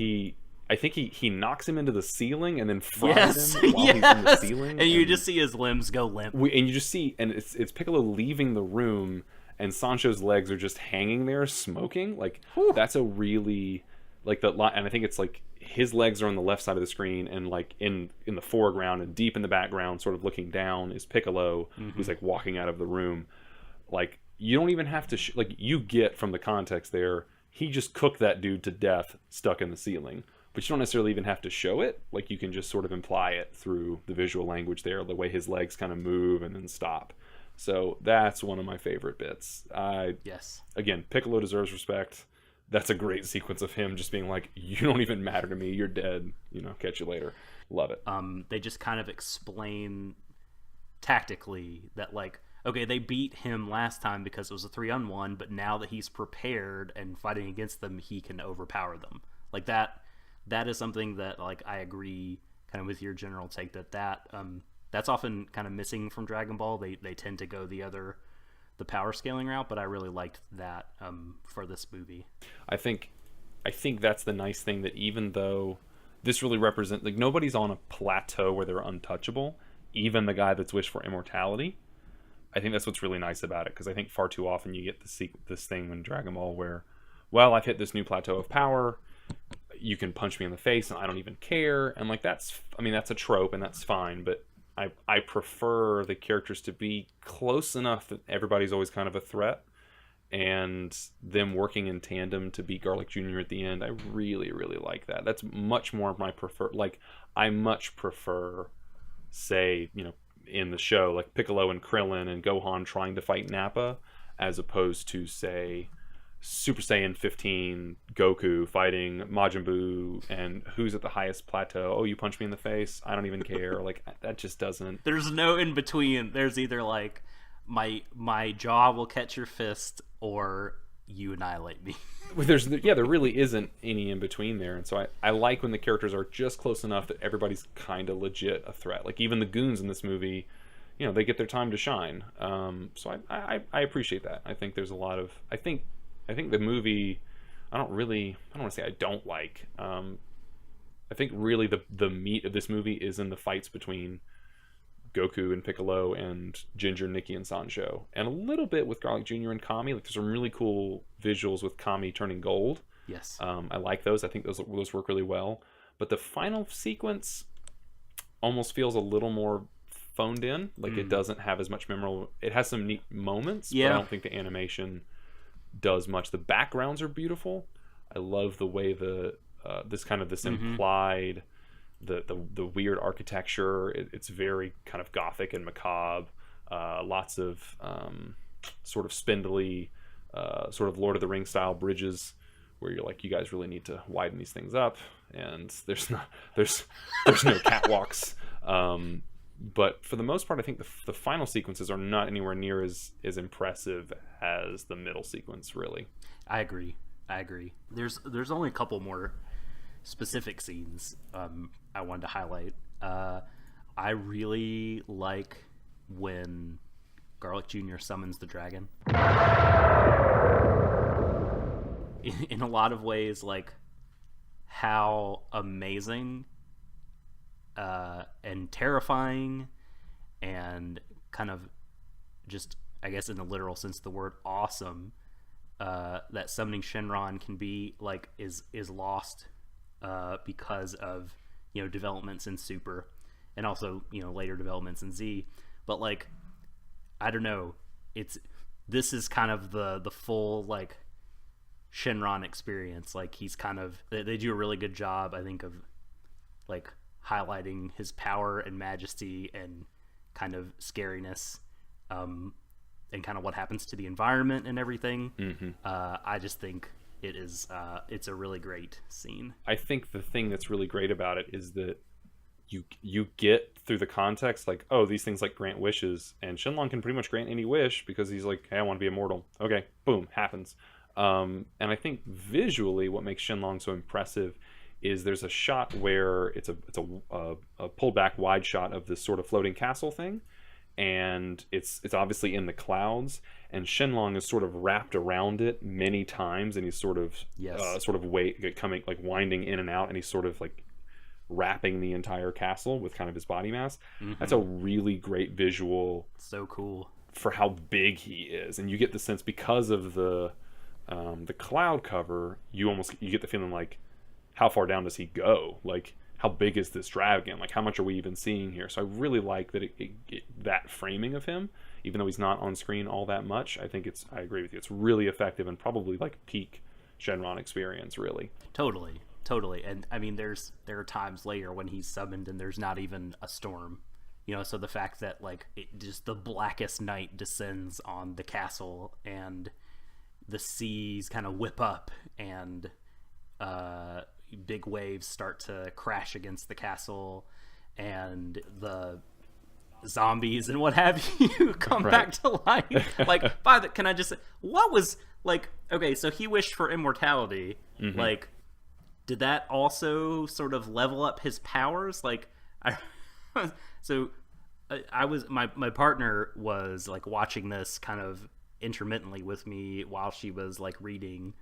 I think he knocks him into the ceiling and then fries Yes, him while he's in the yes. ceiling. And you just see his limbs go limp. and you just see, and it's Piccolo leaving the room, and Sancho's legs are just hanging there smoking. Like, that's a really, like, and I think it's like his legs are on the left side of the screen, and like in the foreground and deep in the background, sort of looking down, is Piccolo, who's like walking out of the room. Like, you don't even have to like, you get from the context there, he just cooked that dude to death stuck in the ceiling. But you don't necessarily even have to show it. Like, you can just sort of imply it through the visual language there, the way his legs kind of move and then stop. So that's one of my favorite bits. Yes. Again, Piccolo deserves respect. That's a great sequence of him just being like, you don't even matter to me. You're dead. You know, catch you later. Love it. They just kind of explain tactically that, like, okay, they beat him last time because it was a 3-on-1, but now that he's prepared and fighting against them, he can overpower them. Like, that is something that, like, I agree kind of with your general take that's often kind of missing from Dragon Ball. They tend to go the power scaling route, but I really liked that for this movie. I think that's the nice thing, that even though this really represents, like, nobody's on a plateau where they're untouchable, even the guy that's wished for immortality. I think that's what's really nice about it, because I think far too often you get this thing in Dragon Ball where, well, I've hit this new plateau of power, you can punch me in the face and I don't even care, and like, that's a trope and that's fine, but I prefer the characters to be close enough that everybody's always kind of a threat, and them working in tandem to beat Garlic Jr. at the end. I really, really like that. That's much more of my prefer. Like, I much prefer, say, you know, in the show, like Piccolo and Krillin and Gohan trying to fight Nappa, as opposed to, say, Super Saiyan 15 Goku fighting Majin Buu, and who's at the highest plateau? Oh, you punch me in the face, I don't even care. Like, that just doesn't. There's no in between. There's either like my jaw will catch your fist, or you annihilate me. There really isn't any in between there, and so I like when the characters are just close enough that everybody's kind of legit a threat. Like, even the goons in this movie, you know, they get their time to shine. So I appreciate that. I think there's a lot of, I think the movie, I don't want to say I don't like. I think really the meat of this movie is in the fights between Goku and Piccolo and Ginger, Nikki, and Sancho, and a little bit with Garlic Jr. and Kami. Like, there's some really cool visuals with Kami turning gold. Yes. I like those. I think those work really well. But the final sequence almost feels a little more phoned in. Like, it doesn't have as much memorable. It has some neat moments, but I don't think the animation does much. The backgrounds are beautiful. I love the way this implied, the weird architecture. It's very kind of gothic and macabre. Lots of sort of spindly, sort of Lord of the Rings style bridges, where you're like, you guys really need to widen these things up. And there's no catwalks. But for the most part, I think the final sequences are not anywhere near as impressive as the middle sequence, really. I agree. There's only a couple more specific scenes I wanted to highlight. I really like when Garlic Jr. summons the dragon. In a lot of ways, like, how amazing and terrifying and kind of just, I guess in the literal sense of the word, awesome, that summoning Shenron can be, like, is lost because of, you know, developments in Super, and also, you know, later developments in Z. But, like, I don't know, this is kind of the full, like, Shenron experience. Like, he's kind of, they do a really good job, I think, of, like, highlighting his power and majesty and kind of scariness, and kind of what happens to the environment and everything. I just think it's a really great scene. I think the thing that's really great about it is that you get through the context, like, oh, these things like grant wishes, and Shenlong can pretty much grant any wish because he's like, hey, I want to be immortal. Okay, boom, happens. And I think visually what makes Shenlong so impressive is there's a shot where it's a pulled back wide shot of this sort of floating castle thing, and it's obviously in the clouds, and Shenlong is sort of wrapped around it many times, and he's sort of coming, like, winding in and out, and he's sort of like wrapping the entire castle with kind of his body mass. That's a really great visual. So cool for how big he is, and you get the sense because of the cloud cover, you get the feeling like, how far down does he go? Like, how big is this dragon? Like, how much are we even seeing here? So I really like that that framing of him, even though he's not on screen all that much. I agree with you. It's really effective and probably like peak Shenron experience, really. Totally. And I mean, there are times later when he's summoned and there's not even a storm. You know, so the fact that, like, just the blackest night descends on the castle and the seas kind of whip up and big waves start to crash against the castle and the zombies and what have you come back to life. Like, can I just say, what was, like, okay, so he wished for immortality. Like, did that also sort of level up his powers? Like, my partner was, like, watching this kind of intermittently with me while she was, like, reading,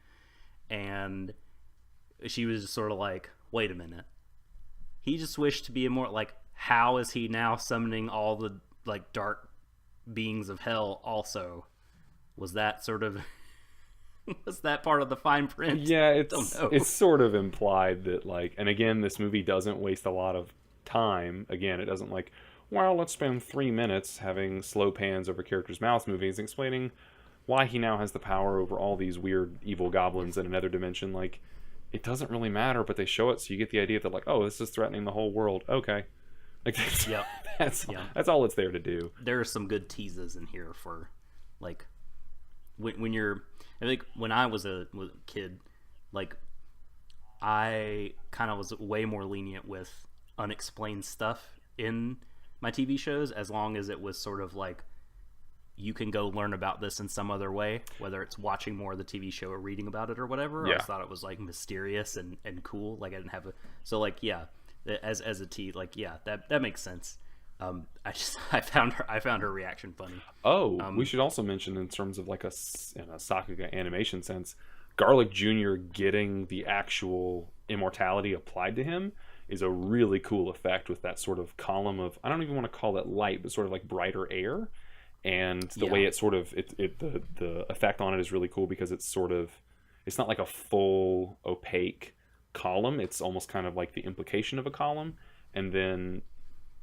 and she was just sort of like, wait a minute, he just wished to be immortal. Like, how is he now summoning all the, like, dark beings of hell also? Was that sort of was that part of the fine print? Yeah, it's sort of implied that, like, and again, this movie doesn't waste a lot of time. Again, it doesn't, like, well, let's spend 3 minutes having slow pans over characters' mouths movies explaining why he now has the power over all these weird evil goblins in another dimension. Like, it doesn't really matter, but they show it so you get the idea that, like, oh, this is threatening the whole world. Okay. Like, that's all it's there to do. There are some good teases in here for, like, when you're, I think when I was a kid, like, I kind of was way more lenient with unexplained stuff in my TV shows, as long as it was sort of like, you can go learn about this in some other way, whether it's watching more of the TV show or reading about it or whatever. I just thought it was, like, mysterious and cool. Like, I didn't have so, like, yeah, as a T, like, yeah, that makes sense. I found her reaction funny. We should also mention, in terms of, like, in a Sakuga animation sense, Garlic Jr. getting the actual immortality applied to him is a really cool effect, with that sort of column of, I don't even want to call it light, but sort of like brighter air. And the way it sort of, the effect on it is really cool, because it's not like a full opaque column. It's almost kind of like the implication of a column. And then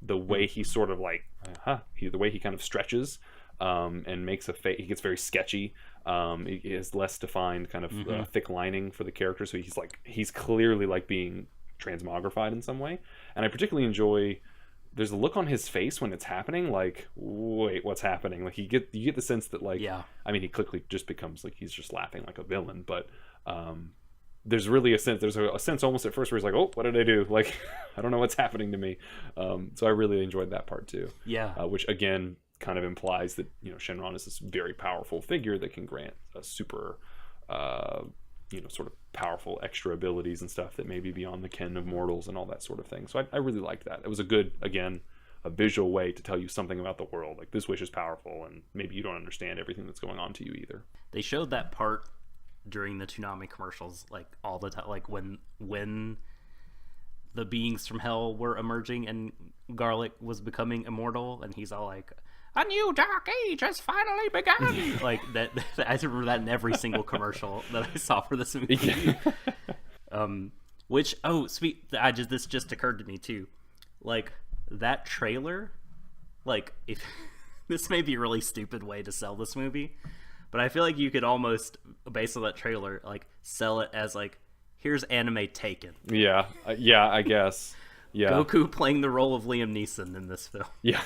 the way he sort of, like, the way he kind of stretches and makes a face, he gets very sketchy. He has less defined kind of thick lining for the character. So he's clearly, like, being transmogrified in some way. And I particularly enjoy, there's a look on his face when it's happening, like, wait, what's happening? Like, you get the sense that, like, I mean, he quickly just becomes, like, he's just laughing like a villain, but there's really a sense almost at first where he's like, oh, what did I do? Like, I don't know what's happening to me. So I really enjoyed that part too. Which, again, kind of implies that, you know, Shenron is this very powerful figure that can grant a super sort of powerful extra abilities and stuff that may be beyond the ken of mortals and all that sort of thing. So I really liked that. It was a good, again, a visual way to tell you something about the world. Like, this wish is powerful, and maybe you don't understand everything that's going on to you either. They showed that part during the Toonami commercials, like, all the time, like when the beings from hell were emerging and Garlic was becoming immortal, and he's all like, a new dark age has finally begun. Like, that I remember that in every single commercial that I saw for this movie. This just occurred to me too. Like, that trailer, like, if this may be a really stupid way to sell this movie, but I feel like you could almost, based on that trailer, like, sell it as, like, here's anime Taken. Yeah, I guess. Yeah. Goku playing the role of Liam Neeson in this film. Yeah.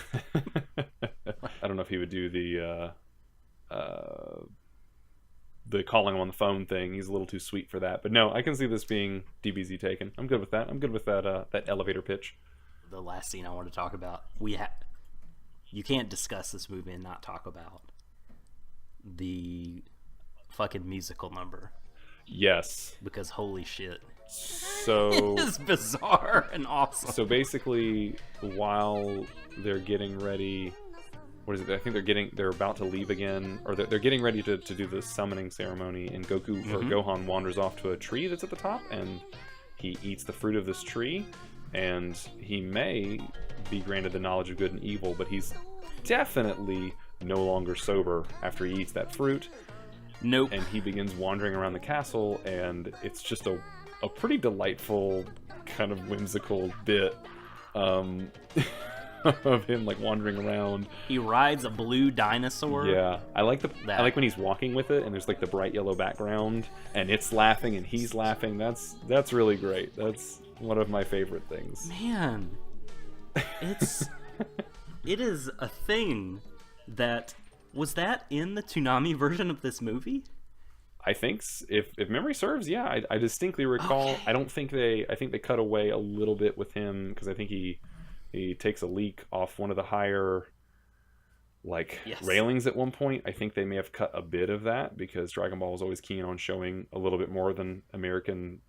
I don't know if he would do the calling him on the phone thing. He's a little too sweet for that. But no, I can see this being DBZ Taken. I'm good with that. I'm good with that elevator pitch. The last scene I want to talk about. You can't discuss this movie and not talk about the fucking musical number. Yes. Because holy shit. So it's bizarre and awesome. So basically, while they're getting ready what is it? I think they're about to leave again, or they're getting ready to do the summoning ceremony, and Goku or Gohan wanders off to a tree that's at the top, and he eats the fruit of this tree, and he may be granted the knowledge of good and evil, but he's definitely no longer sober after he eats that fruit. Nope. And he begins wandering around the castle, and it's just a pretty delightful, kind of whimsical bit of him like wandering around. He rides a blue dinosaur. Yeah, I like when he's walking with it, and there's like the bright yellow background, and it's laughing, and he's laughing. That's really great. That's one of my favorite things. Man, it is a thing that was that in the Toonami version of this movie. I think if memory serves, yeah, I distinctly recall. Okay. I think they cut away a little bit with him because I think he takes a leak off one of the higher railings at one point. I think they may have cut a bit of that because Dragon Ball was always keen on showing a little bit more than American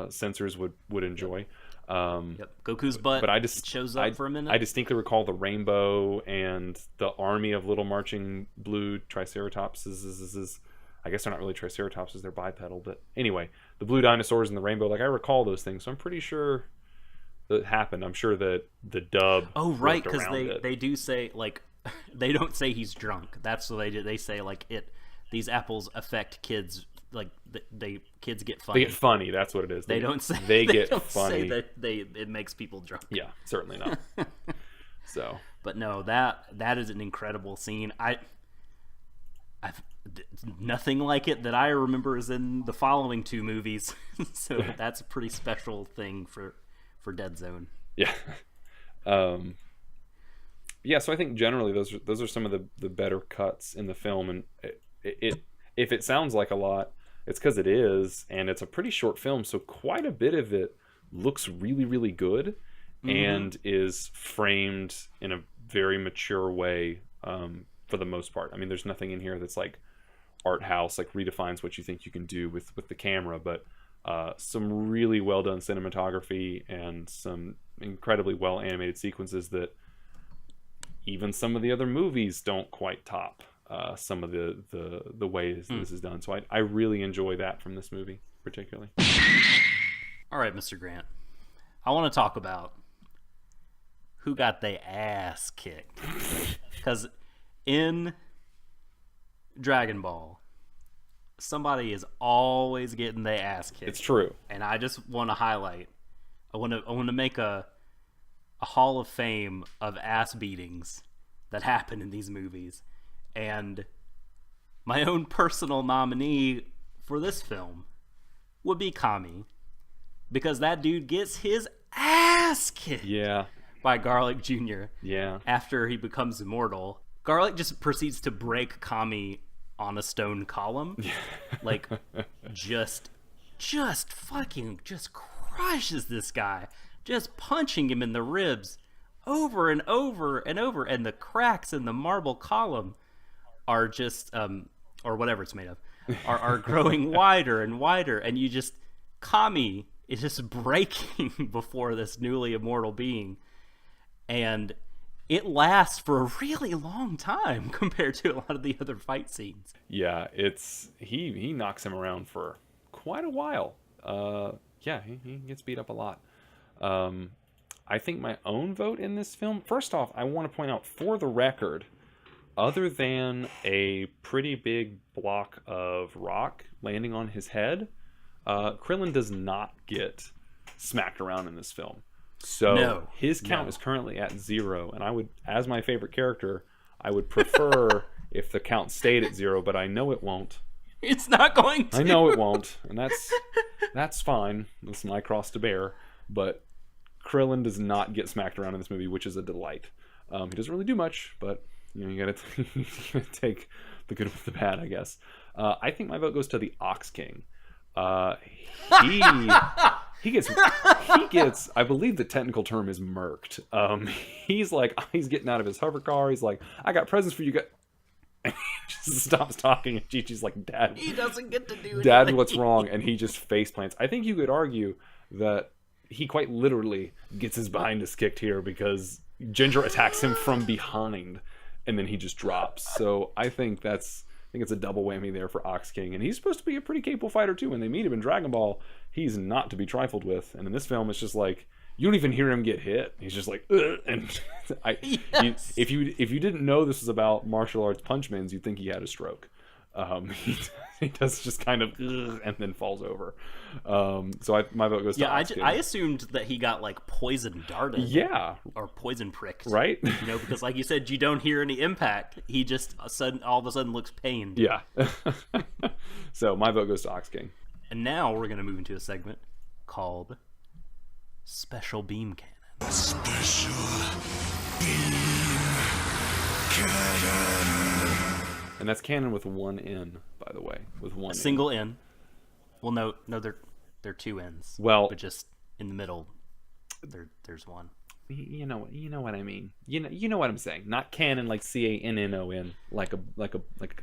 censors would enjoy. Goku's butt shows up for a minute. I distinctly recall the rainbow and the army of little marching blue triceratopses. I guess they're not really triceratopses, they're bipedal, but anyway, the blue dinosaurs and the rainbow, I recall those things, so I'm pretty sure that happened. I'm sure that the dub because they do say they don't say he's drunk. That's what they do. They say these apples affect kids, kids get funny. They get funny, that's what it is. They don't say they get don't funny. Say that it makes people drunk. Yeah, certainly not. So, but no, that is an incredible scene. I've nothing like it that I remember is in the following two movies. So that's a pretty special thing for Dead Zone. Yeah. Yeah, so I think generally those are some of the better cuts in the film, and it if it sounds like a lot, it's because it is, and it's a pretty short film, so quite a bit of it looks really, really good and is framed in a very mature way for the most part. I mean, there's nothing in here that's art house, redefines what you think you can do with the camera, but some really well done cinematography and some incredibly well animated sequences that even some of the other movies don't quite top some of the ways this is done. So I really enjoy that from this movie particularly. All right, Mr. Grant, I want to talk about who got their ass kicked, because in Dragon Ball, somebody is always getting their ass kicked. It's true. And I just want to highlight, I want to make a hall of fame of ass beatings that happen in these movies. And my own personal nominee for this film would be Kami, because that dude gets his ass kicked by Garlic Jr. Yeah. After he becomes immortal. Garlic just proceeds to break Kami on a stone column. just crushes this guy, just punching him in the ribs over and over and over, and the cracks in the marble column are just or whatever it's made of are growing wider and wider, and Kami is just breaking before this newly immortal being, and it lasts for a really long time compared to a lot of the other fight scenes. Yeah, he knocks him around for quite a while. He gets beat up a lot. I think my own vote in this film, first off, I want to point out, for the record, other than a pretty big block of rock landing on his head, Krillin does not get smacked around in this film. So his count is currently at 0, and I would, as my favorite character, I would prefer if the count stayed at 0, but I know it won't. It's not going to. I know it won't, and that's fine. That's my cross to bear. But Krillin does not get smacked around in this movie, which is a delight. He doesn't really do much, but you gotta take the good with the bad, I guess. I think my vote goes to the Ox King. He gets, I believe the technical term is murked. He's getting out of his hover car. He's like, I got presents for you guys. And he just stops talking, and Chi-Chi's like, Dad. He doesn't get to do anything. Dad, what's wrong? And he just face plants. I think you could argue that he quite literally gets his behind kicked here because Ginger attacks him from behind. and then he just drops. So I think it's a double whammy there for Ox King, and he's supposed to be a pretty capable fighter too. When they meet him in Dragon Ball, he's not to be trifled with, and in this film, it's just like you don't even hear him get hit. He's just like, ugh. And if you didn't know this was about martial arts punchmans, you'd think he had a stroke. He does just kind of and then falls over. So my vote goes to Ox King. I assumed that he got like poison darted. Yeah. Or poison pricked. Right? You know, because like you said, you don't hear any impact. He just all of a sudden looks pained. Yeah. So my vote goes to Ox King. And now we're going to move into a segment called Special Beam Cannon. Special Beam Cannon. And that's canon with one N, by the way, with one single N. Well, no, they're two N's. Well, but just in the middle, there's one. You know what I mean. You know what I'm saying. Not canon like CANNON, like a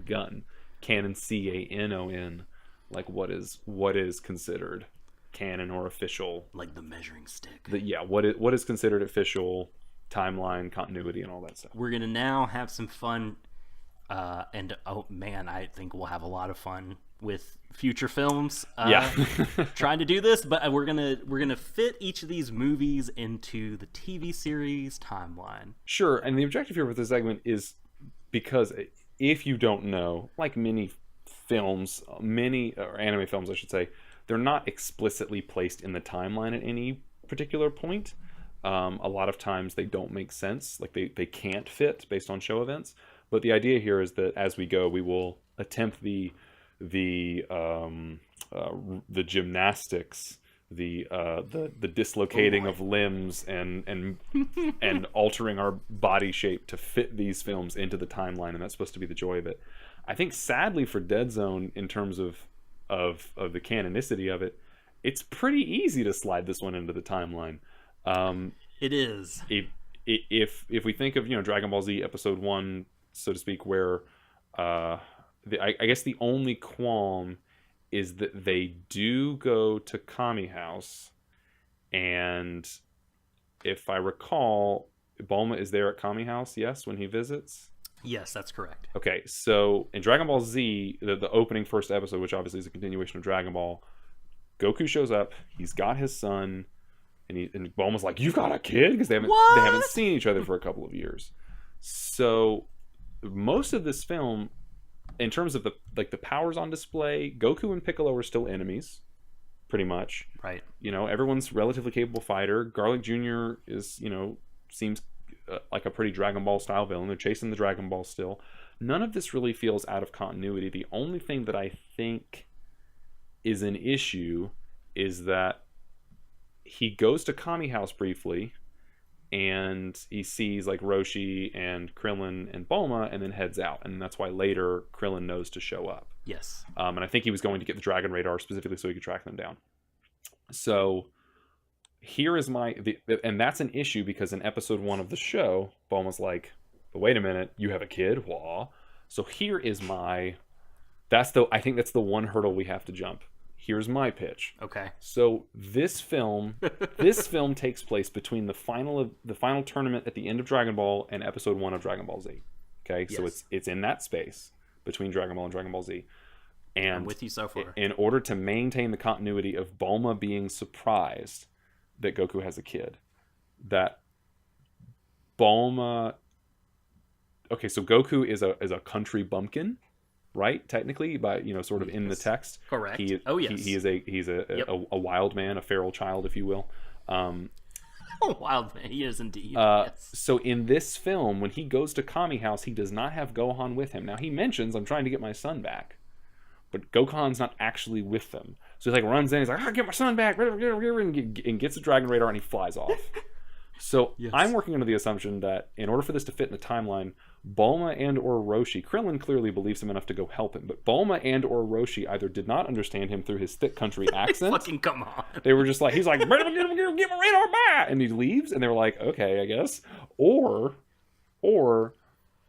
gun. Canon CANON, like what is considered canon or official, like the measuring stick. What is considered official, timeline, continuity, and all that stuff. We're gonna now have some fun. And oh man, I think we'll have a lot of fun with future films. Trying to do this, but we're gonna fit each of these movies into the TV series timeline. Sure, and the objective here with this segment is because if you don't know, like many anime films, I should say, they're not explicitly placed in the timeline at any particular point. A lot of times they don't make sense, like they can't fit based on show events. But the idea here is that as we go, we will attempt the gymnastics, the dislocating of limbs and altering our body shape to fit these films into the timeline, and that's supposed to be the joy of it. I think sadly for Dead Zone, in terms of the canonicity of it, it's pretty easy to slide this one into the timeline. It is. If we think of Dragon Ball Z Episode 1, so to speak, where I guess the only qualm is that they do go to Kami House, and if I recall, Bulma is there at Kami House, yes, when he visits? Yes, that's correct. Okay, so in Dragon Ball Z, the opening first episode, which obviously is a continuation of Dragon Ball, Goku shows up, he's got his son, and Bulma's like, "You've got a kid?" Because they haven't seen each other for a couple of years. So most of this film, in terms of the powers on display, Goku and Piccolo are still enemies, pretty much. Right. Everyone's relatively capable fighter. Garlic Jr. is, seems like a pretty Dragon Ball style villain. They're chasing the Dragon Ball still. None of this really feels out of continuity. The only thing that I think is an issue is that he goes to Kami House briefly, and he sees like Roshi and Krillin and Bulma, and then heads out, and that's why later Krillin knows to show up. Yes. And I think he was going to get the Dragon Radar specifically so he could track them down. So here is and that's an issue because in episode 1 of the show, Bulma's like, "But wait a minute, you have a kid? Wah." So here is I think that's the one hurdle we have to jump. Here's my pitch. Okay. So this film takes place between the final tournament at the end of Dragon Ball and episode 1 of Dragon Ball Z. Okay? Yes. So it's in that space between Dragon Ball and Dragon Ball Z. And I'm with you so far. In order to maintain the continuity of Bulma being surprised that Goku has a kid, that Bulma, okay, so Goku is a country bumpkin, right? Technically, by sort of in the text. Correct. He's a wild man, a feral child, if you will. A wild man, he is indeed. Yes. So in this film, when he goes to Kami House, he does not have Gohan with him. Now he mentions, "I'm trying to get my son back," but Gohan's not actually with them. So he runs in, he's like, "I get my son back," and gets the Dragon Radar, and he flies off. So yes. I'm working under the assumption that in order for this to fit in the timeline, Bulma and or Roshi, Krillin clearly believes him enough to go help him, but Bulma and or Roshi either did not understand him through his thick country accent. Fucking come on. They were just like, he's like, "Get my radar back," and he leaves, and they were like, "Okay, I guess," or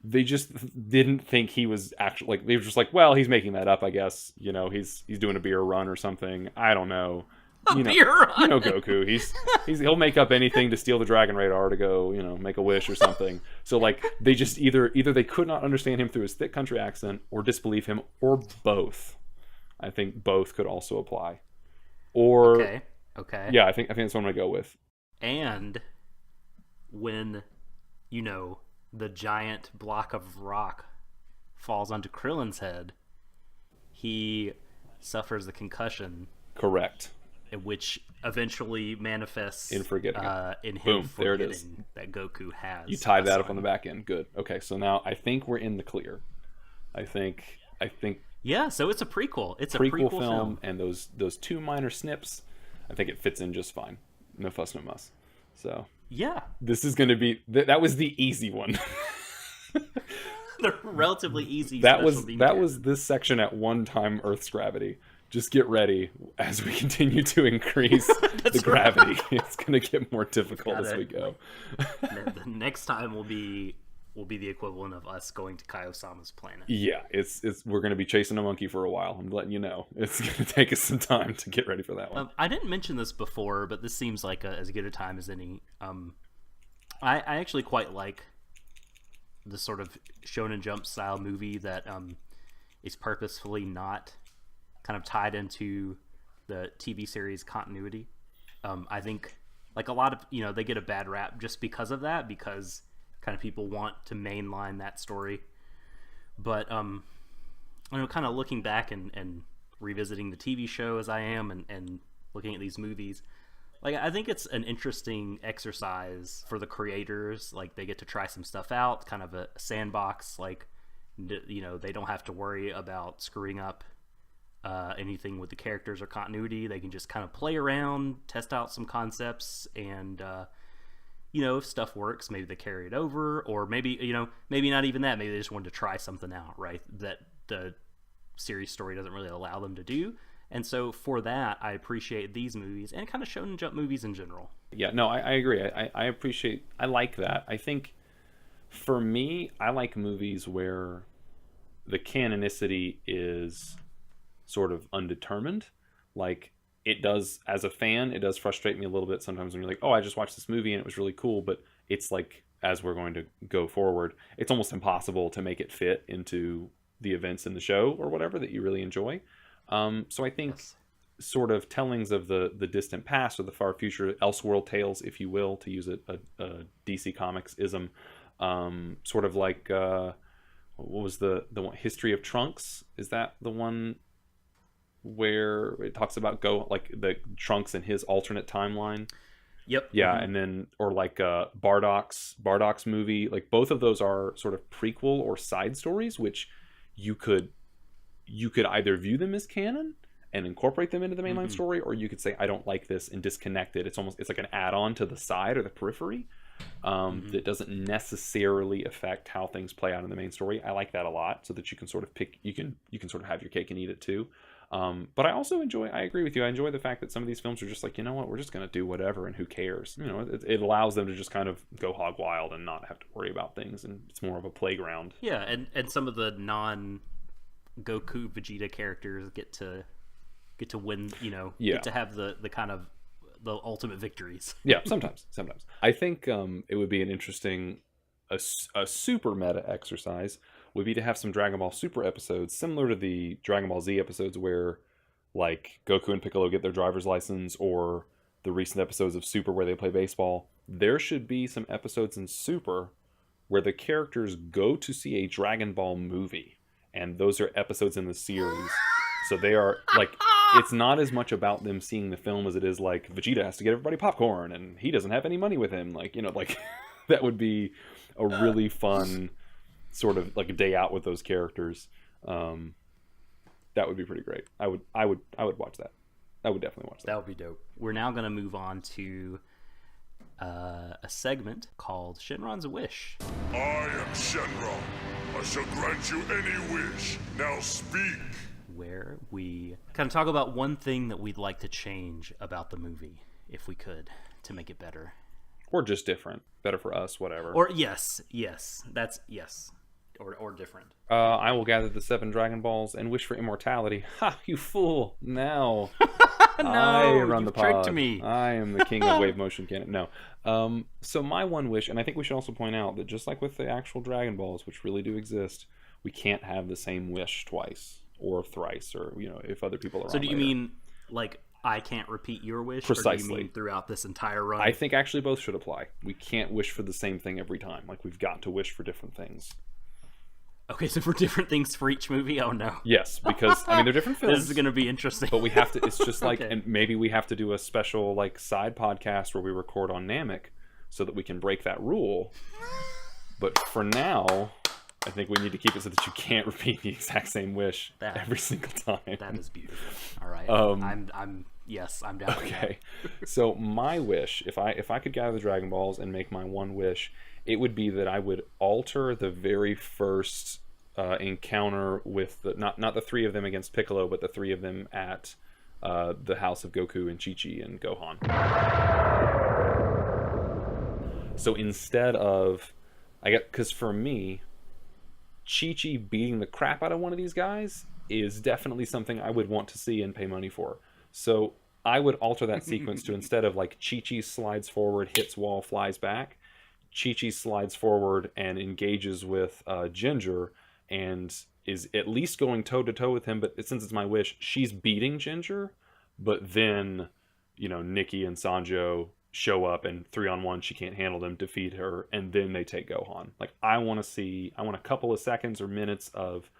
they just didn't think he was actually, like, they were just like, "Well, he's making that up, I guess. He's doing a beer run or something. I don't know." You know Goku. He'll make up anything to steal the Dragon Radar to go, make a wish or something. So like they just either they could not understand him through his thick country accent or disbelieve him, or both. I think both could also apply. Or okay. Yeah, I think that's what I'm gonna go with. And when the giant block of rock falls onto Krillin's head, he suffers the concussion. Correct. Which eventually manifests in forgetting in him Boom, forgetting there it is. that Goku has. You tied that up on the back end. Good. Okay, so now I think we're in the clear. I think. Yeah, so it's a prequel. It's a prequel film, and those 2 minor snips, I think it fits in just fine. No fuss, no muss. So yeah, this is going to be that was the easy one. The relatively easy. That was this section at one time Earth's gravity. Just get ready as we continue to increase the gravity. Right. It's going to get more difficult as we go. The next time will be the equivalent of us going to Kaiosama's planet. Yeah, we're going to be chasing a monkey for a while. I'm letting you know. It's going to take us some time to get ready for that one. I didn't mention this before, but this seems like as good a time as any. I actually quite like the sort of Shonen Jump style movie that is purposefully not kind of tied into the TV series continuity. I think like a lot of they get a bad rap just because of that, because kind of people want to mainline that story. But kind of looking back and revisiting the TV show as I am, and looking at these movies, like I think it's an interesting exercise for the creators. Like they get to try some stuff out, kind of a sandbox. Like they don't have to worry about screwing up anything with the characters or continuity. They can just kind of play around, test out some concepts, and if stuff works, maybe they carry it over, or maybe maybe not even that. Maybe they just wanted to try something out, right? That the series story doesn't really allow them to do. And so for that, I appreciate these movies and kind of Shonen Jump movies in general. Yeah, no, I agree. I like that. I think for me, I like movies where the canonicity is sort of undetermined. Like it does, as a fan, it does frustrate me a little bit sometimes when you're like, oh, I just watched this movie and it was really cool, but it's like, as we're going to go forward, it's almost impossible to make it fit into the events in the show or whatever that you really enjoy. So I think sort of tellings of the distant past or the far future, Elseworld tales, if you will, to use a DC Comics ism, sort of like what was the one, History of Trunks? Is that the one where it talks about like the Trunks and his alternate timeline? Yep. Yeah, mm-hmm. And then or like Bardock's movie, like both of those are sort of prequel or side stories, which you could either view them as canon and incorporate them into the mainline story, or you could say I don't like this and disconnect it. It's like an add-on to the side or the periphery that doesn't necessarily affect how things play out in the main story. I like that a lot, so that you can sort of you can sort of have your cake and eat it too. But I also I agree with you. I enjoy the fact that some of these films are just like, you know what, we're just going to do whatever and who cares? It allows them to just kind of go hog wild and not have to worry about things, and it's more of a playground. Yeah, and some of the non-Goku Vegeta characters get to win, get to have the kind of the ultimate victories. Yeah, sometimes. I think it would be an interesting a super meta exercise would be to have some Dragon Ball Super episodes similar to the Dragon Ball Z episodes where like Goku and Piccolo get their driver's license, or the recent episodes of Super where they play baseball. There should be some episodes in Super where the characters go to see a Dragon Ball movie, and those are episodes in the series. So they are like, it's not as much about them seeing the film as it is like Vegeta has to get everybody popcorn and he doesn't have any money with him. Like, like that would be a really fun sort of like a day out with those characters. That would be pretty great. I would watch that. I would definitely watch that. That would be dope. We're now going to move on to a segment called Shenron's Wish. I am Shenron. I shall grant you any wish. Now speak. Where we kind of talk about one thing that we'd like to change about the movie, if we could, to make it better. Or just different. Better for us, whatever. Or yes. That's yes. or different? I will gather the 7 Dragon Balls and wish for immortality. Ha! You fool! Now I run the pod. Tricked me. I am the king of wave motion canon. No. So my one wish, and I think we should also point out that just like with the actual Dragon Balls, which really do exist, we can't have the same wish twice or thrice, or if other people are. So do you mean like I can't repeat your wish? Precisely. Or do you mean throughout this entire run? I think actually both should apply. We can't wish for the same thing every time. Like, we've got to wish for different things. Okay, so for different things for each movie? Oh, no. Yes, because, I mean, they're different films. This is going to be interesting. But we have to, it's just like, Okay. and maybe we have to do a special, like, side podcast where we record on Namek so that we can break that rule. But for now, I think we need to keep it so that you can't repeat the exact same wish every single time. That is beautiful. All right. Yes, I'm down. Okay. So my wish, if I could gather the Dragon Balls and make my one wish, it would be that I would alter the very first encounter with the not the 3 of them against Piccolo, but the 3 of them at the house of Goku and Chi-Chi and Gohan. So instead of, because for me, Chi-Chi beating the crap out of one of these guys is definitely something I would want to see and pay money for. So I would alter that sequence to, instead of like Chi-Chi slides forward, hits wall, flies back, Chi-Chi slides forward and engages with Ginger and is at least going toe-to-toe with him, but since it's my wish, she's beating Ginger, but then, Nikki and Sanjo show up and 3-on-1, she can't handle them, defeat her, and then they take Gohan. Like, I want a couple of seconds or minutes of,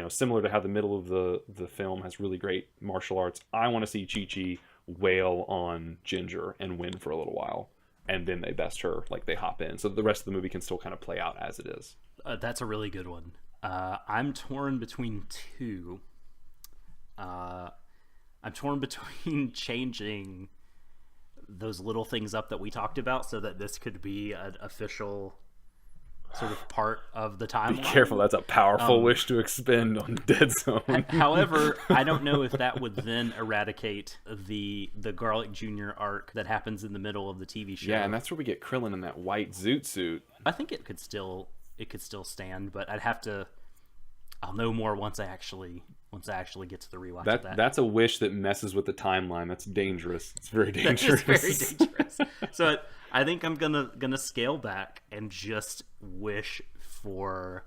similar to how the middle of the film has really great martial arts, I want to see Chi-Chi wail on Ginger and win for a little while. And then they best her, like they hop in. So the rest of the movie can still kind of play out as it is. That's a really good one. I'm torn between 2. I'm torn between changing those little things up that we talked about so that this could be an official sort of part of the timeline. Be careful, that's a powerful wish to expend on Dead Zone. However, I don't know if that would then eradicate the Garlic Jr. arc that happens in the middle of the TV show. Yeah, and that's where we get Krillin in that white zoot suit. I think it could still stand, but I'll know more once I actually get to the rewatch of that. That's a wish that messes with the timeline. That's dangerous. It's very dangerous. It's very dangerous. So I think I'm gonna scale back and just wish for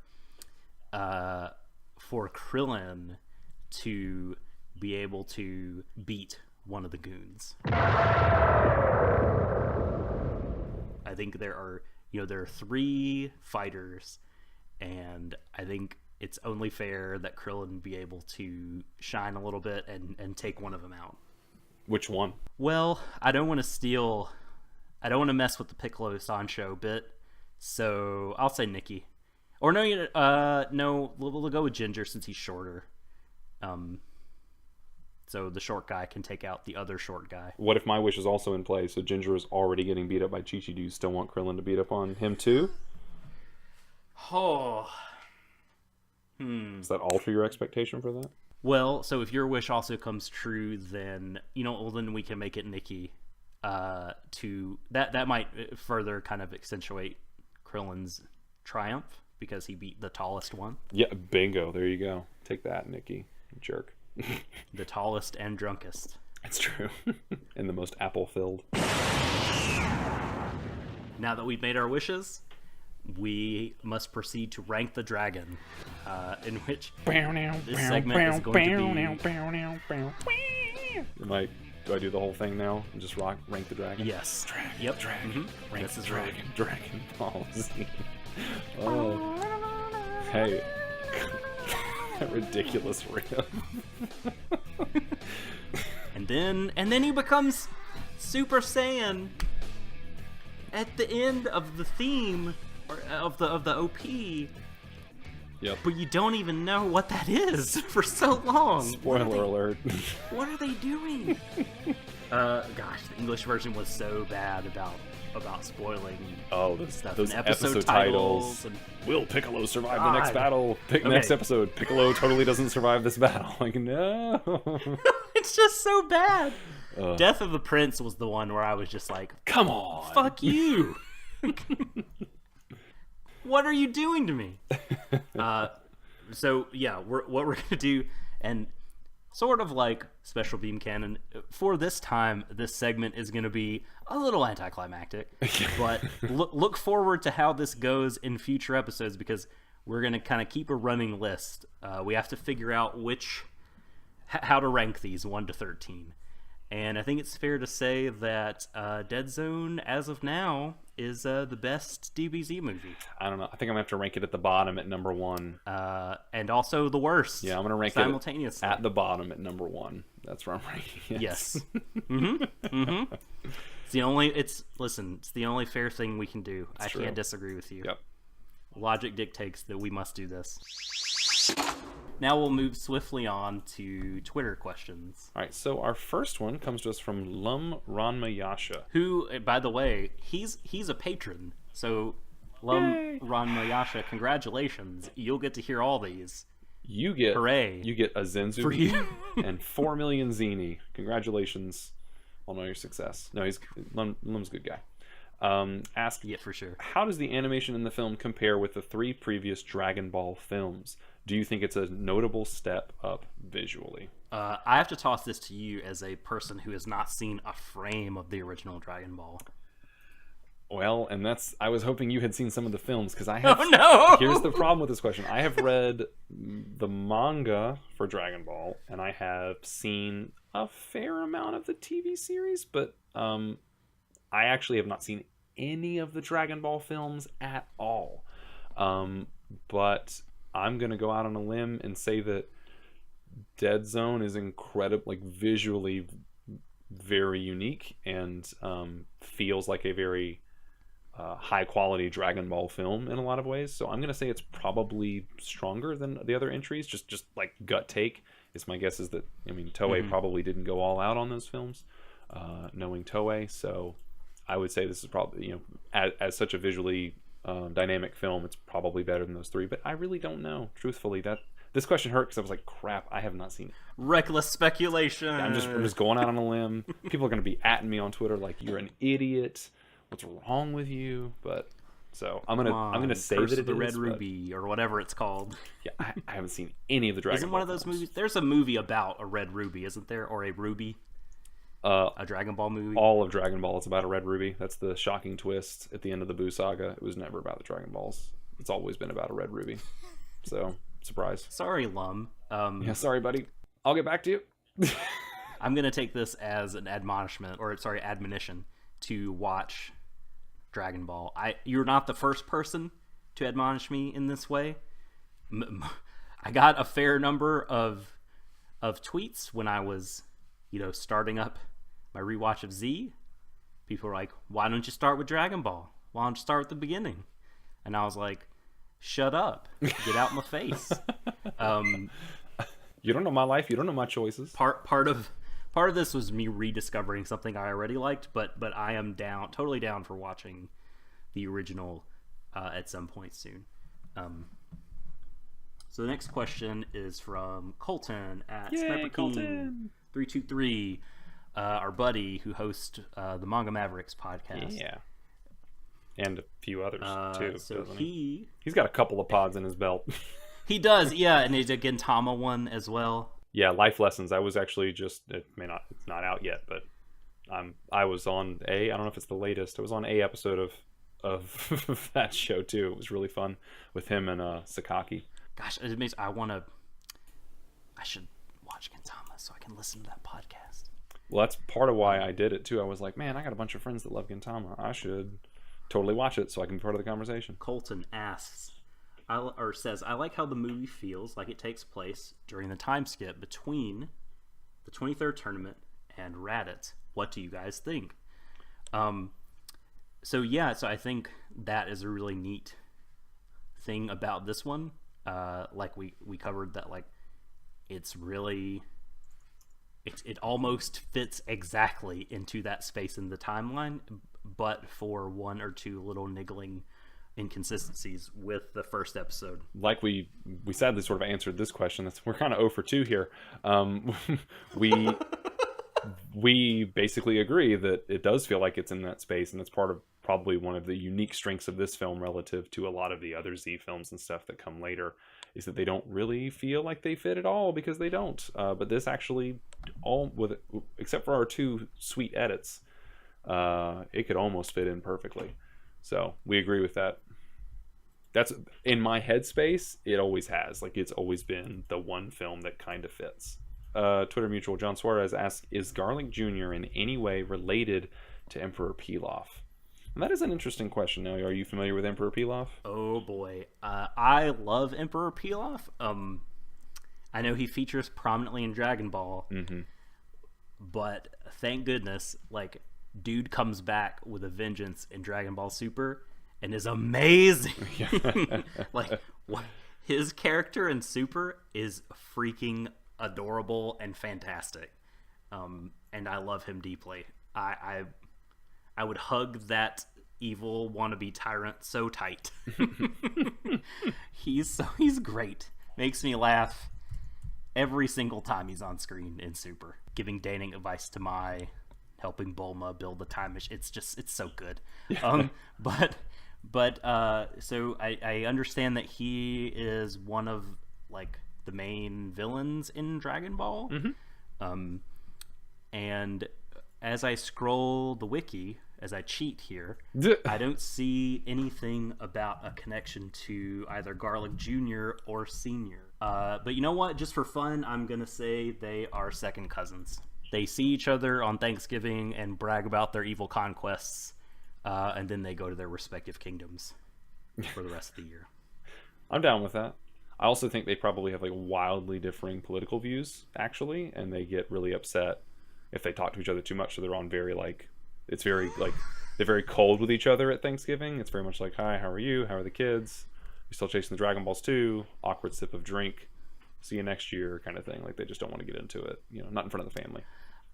Krillin to be able to beat one of the goons. I think there are 3 fighters, and I think it's only fair that Krillin be able to shine a little bit and take one of them out. Which one? Well, I don't want to mess with the Piccolo Sancho bit, so I'll say Nikki. Or no, we'll go with Ginger since he's shorter. So the short guy can take out the other short guy. What if my wish is also in play? So Ginger is already getting beat up by Chi-Chi. Do you still want Krillin to beat up on him too? Oh. Does that alter your expectation for that? Well, so if your wish also comes true, then then we can make it Nikki. To that might further kind of accentuate Krillin's triumph because he beat the tallest one. Yeah, bingo. There you go. Take that, Nikki. Jerk. The tallest and drunkest. That's true. And the most apple-filled. Now that we've made our wishes, we must proceed to rank the dragon, in which this segment is going to be... Do I do the whole thing now and just rank the dragon? Yes. Dragon, Yep. dragon. Mm-hmm. Rank the dragon policy. Oh. Hey. That ridiculous riff. And then he becomes Super Saiyan at the end of the theme or of the OP. Yep. But you don't even know what that is for so long. Spoiler alert. What are they doing? Gosh, the English version was so bad about spoiling stuff. Those and episode titles. And... Will Piccolo survive the next battle? Next episode. Piccolo totally doesn't survive this battle. Like, no. It's just so bad. Death of the Prince was the one where I was just like, come on. Fuck you. What are you doing to me? So yeah, what we're gonna do, and sort of like Special Beam Cannon, for this time, this segment is gonna be a little anticlimactic, but look forward to how this goes in future episodes, because we're gonna kind of keep a running list. We have to figure out how to rank these 1 to 13. And I think it's fair to say that Dead Zone, as of now, is the best DBZ movie. I don't know. I think I'm going to have to rank it at the bottom at number 1. And also the worst. Yeah, I'm going to rank simultaneously it at the bottom at number 1. That's where I'm ranking it. Yes. It's the only fair thing we can do. I can't disagree with you. Yep. Logic dictates that we must do this. Now we'll move swiftly on to Twitter questions. All right, so our first one comes to us from Lum Ranmayasha. Who, by the way, he's a patron. So, Lum Ranmayasha, congratulations. You'll get to hear all these. Hooray. You get a Zenzu for you and 4 million Zeni. Congratulations on all your success. No, Lum's a good guy. Yeah, for sure. How does the animation in the film compare with the 3 previous Dragon Ball films? Do you think it's a notable step up visually? I have to toss this to you as a person who has not seen a frame of the original Dragon Ball. Well, and I was hoping you had seen some of the films, because I have. Oh no! Here's the problem with this question. I have read the manga for Dragon Ball, and I have seen a fair amount of the TV series, but I actually have not seen any of the Dragon Ball films at all. But I'm going to go out on a limb and say that Dead Zone is incredible, like visually very unique, and feels like a very high quality Dragon Ball film in a lot of ways. So I'm going to say it's probably stronger than the other entries. Just like gut take is my guess is that, I mean, Toei probably didn't go all out on those films, knowing Toei. So I would say this is probably, you know, as such a visually dynamic film, it's probably better than those 3. But I really don't know, truthfully. This question hurt because I was like, crap, I have not seen it. Reckless speculation. I'm just going out on a limb. People are going to be atting me on Twitter like, you're an idiot. What's wrong with you? But so I'm gonna say Curse that of the Red Ruby or whatever it's called. Yeah, I haven't seen any of the Dragon Ball. Isn't one of those movies? There's a movie about a red ruby, isn't there, or a ruby? A Dragon Ball movie. All of Dragon Ball is about a red ruby. That's the shocking twist at the end of the Buu saga. It was never about the Dragon Balls. It's always been about a red ruby. So surprise. Sorry, Lum. Yeah, sorry, buddy. I'll get back to you. I'm gonna take this as an admonition to watch Dragon Ball. You're not the first person to admonish me in this way. I got a fair number of tweets when I was, starting up my rewatch of Z. People were like, "Why don't you start with Dragon Ball? Why don't you start at the beginning?" And I was like, "Shut up! Get out my face." You don't know my life. You don't know my choices. Part of this was me rediscovering something I already liked, but I am totally down for watching the original at some point soon. So the next question is from Colton at SniperKing323, our buddy who hosts the Manga Mavericks podcast. Yeah, and a few others too. So he's got a couple of pods in his belt. He does, yeah, and he's a Gintama one as well. Yeah, Life Lessons. I was actually it's not out yet, but I was on I don't know if it's the latest. I was on a episode of that show too. It was really fun with him and Sakaki. Gosh, it makes I should watch Gintama so I can listen to that podcast. Well, that's part of why I did it too. I was like, man, I got a bunch of friends that love Gintama. I should totally watch it so I can be part of the conversation. Colton says, I like how the movie feels like it takes place during the time skip between the 23rd tournament and Raditz. What do you guys think? So I think that is a really neat thing about this one. Like we covered that, like it's really it almost fits exactly into that space in the timeline, but for one or two little niggling inconsistencies with the first episode. Like we sadly sort of answered this question. We're kind of 0 for 2 here. We basically agree that it does feel like it's in that space, and it's part of probably one of the unique strengths of this film relative to a lot of the other Z films and stuff that come later, is that they don't really feel like they fit at all, because they don't. But this actually, except for our 2 sweet edits, it could almost fit in perfectly. So we agree with that. That's in my headspace. It always has. Like, it's always been the one film that kind of fits. Twitter mutual John Suarez asks, is Garlic Jr. in any way related to Emperor Pilaf? And that is an interesting question. Now, are you familiar with Emperor Pilaf? Oh boy, I love Emperor Pilaf. I know he features prominently in Dragon Ball, but thank goodness, like, dude comes back with a vengeance in Dragon Ball Super and is amazing. Like, his character in Super is freaking adorable and fantastic, and I love him deeply. I would hug that evil wannabe tyrant so tight. He's great. Makes me laugh every single time he's on screen in Super. Giving dating advice to Mai, helping Bulma build the time machine. It's so good. But so I understand that he is one of, like, the main villains in Dragon Ball. And as I scroll the wiki, as I cheat here, I don't see anything about a connection to either Garlic Jr. or Senior. But you know what? Just for fun, I'm going to say they are second cousins. They see each other on Thanksgiving and brag about their evil conquests, and then they go to their respective kingdoms for the rest of the year. I'm down with that. I also think they probably have, like, wildly differing political views, actually, and they get really upset if they talk to each other too much. So they're on very, like, it's very, like, they're very cold with each other at Thanksgiving. It's very much like, hi, how are you? How are the kids? You still chasing the Dragon Balls too? Awkward sip of drink. See you next year, kind of thing. Like, they just don't want to get into it, not in front of the family.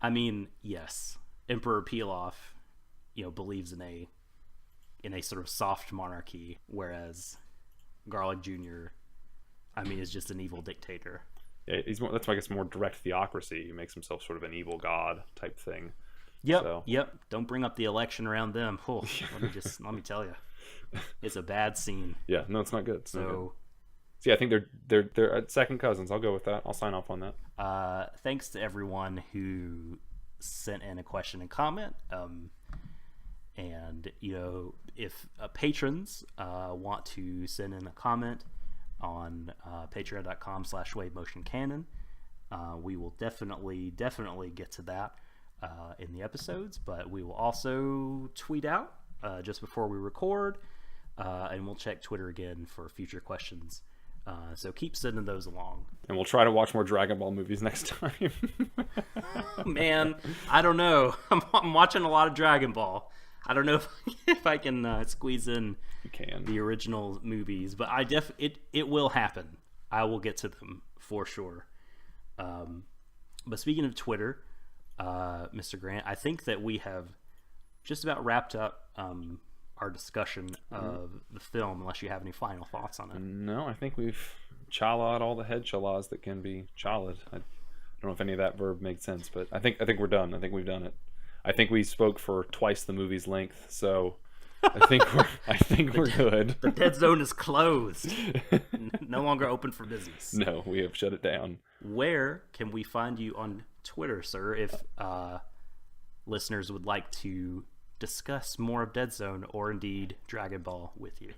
I mean, yes, Emperor Pilaf, believes in a sort of soft monarchy, whereas Garlic Jr., is just an evil dictator. Yeah, that's why I guess more direct theocracy. He makes himself sort of an evil god type thing. Yep. Don't bring up the election around them. Oh, let me tell you, it's a bad scene. Yeah, no, it's not good. It's not good. So yeah, I think they're second cousins. I'll go with that. I'll sign off on that. Thanks to everyone who sent in a question and comment. And if patrons want to send in a comment on patreon.com/wavemotioncanon, we will definitely get to that in the episodes. But we will also tweet out just before we record, and we'll check Twitter again for future questions. So keep sending those along. And we'll try to watch more Dragon Ball movies next time. Man, I don't know. I'm watching a lot of Dragon Ball. I don't know if I can squeeze in the original movies, but it will happen. I will get to them for sure. But speaking of Twitter, Mr. Grant, I think that we have just about wrapped up our discussion of the film, unless you have any final thoughts on it. No, I think we've chala'd all the head chalas that can be chala'd. I don't know if any of that verb makes sense, but I think we're done. I think we've done it. I think we spoke for twice the movie's length, so I think we're good. The dead zone is closed. No longer open for business. No, we have shut it down. Where can we find you on Twitter, sir, if listeners would like to discuss more of Dead Zone or indeed Dragon Ball with you?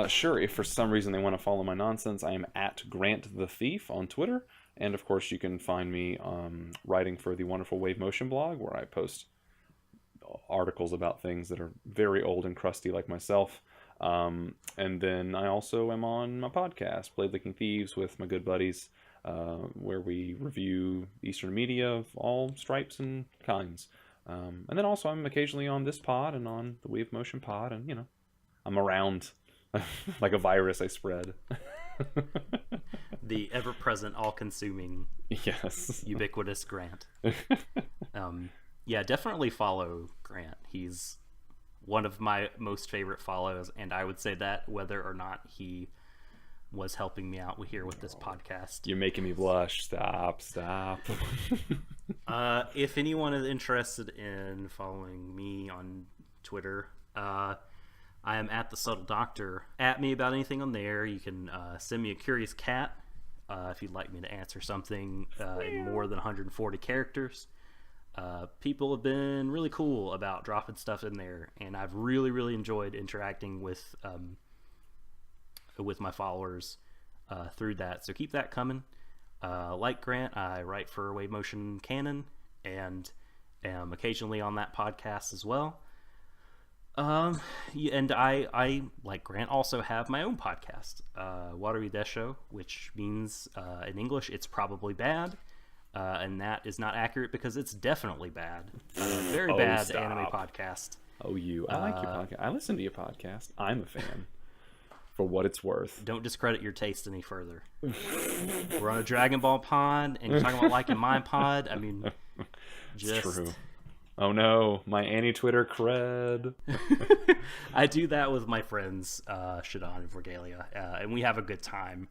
Sure. If for some reason they want to follow my nonsense, I am at Grant the Thief on Twitter. And of course, you can find me writing for the wonderful Wave Motion blog, where I post articles about things that are very old and crusty like myself. And then I also am on my podcast, Blade Licking Thieves, with my good buddies, where we review Eastern media of all stripes and kinds. And then also I'm occasionally on this pod and on the Wave Motion pod, and I'm around like a virus. I spread. The ever-present, all-consuming, yes, ubiquitous Grant. Yeah, definitely follow Grant. He's one of my most favorite follows, and I would say that whether or not he was helping me out here with this podcast. You're making me blush. Stop. If anyone is interested in following me on Twitter, I am at the Subtle Doctor. At me about anything on there. You can send me a curious cat if you'd like me to answer something in more than 140 characters. People have been really cool about dropping stuff in there, and I've really enjoyed interacting with my followers through that. So keep that coming. Like Grant, I write for Wave Motion Canon and am occasionally on that podcast as well. And I like Grant also have my own podcast, Watery Death Show, which means in English it's probably bad. And that is not accurate because it's definitely bad. Very bad stop. anime podcast. Oh, I like your podcast. I listen to your podcast. I'm a fan. For what it's worth. Don't discredit your taste any further. We're on a Dragon Ball pod, and you're talking about liking my pod. I mean, just... It's true. Oh no, my anti-Twitter cred. I do that with my friends, Shadon and Vergalia, and we have a good time.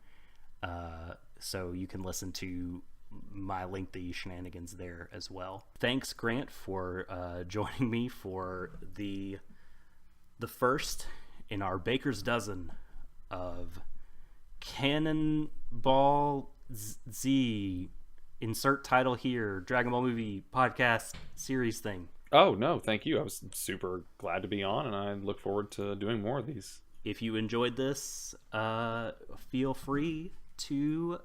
So you can listen to my lengthy shenanigans there as well. Thanks, Grant, for joining me for the first in our baker's dozen of Cannonball Z, insert title here, Dragon Ball movie podcast series thing. Oh no, thank you. I was super glad to be on, and I look forward to doing more of these. If you enjoyed this, feel free to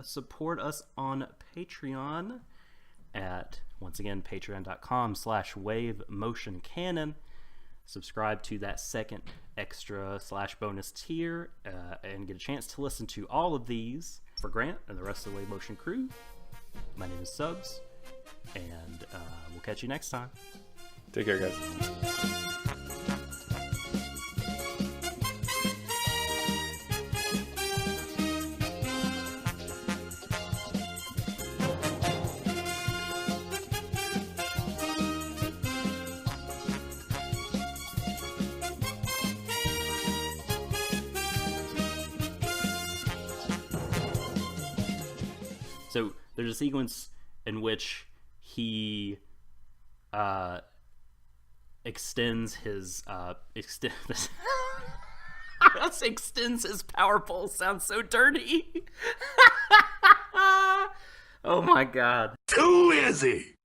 support us on Patreon at, once again, patreon.com/wavemotioncanon. Subscribe to that second extra / bonus tier and get a chance to listen to all of these. For Grant and the rest of the Wave Motion crew, my name is Subs, and we'll catch you next time. Take care, guys. So there's a sequence in which he extends his extends his power pole. Sounds so dirty. Oh my god. Too easy.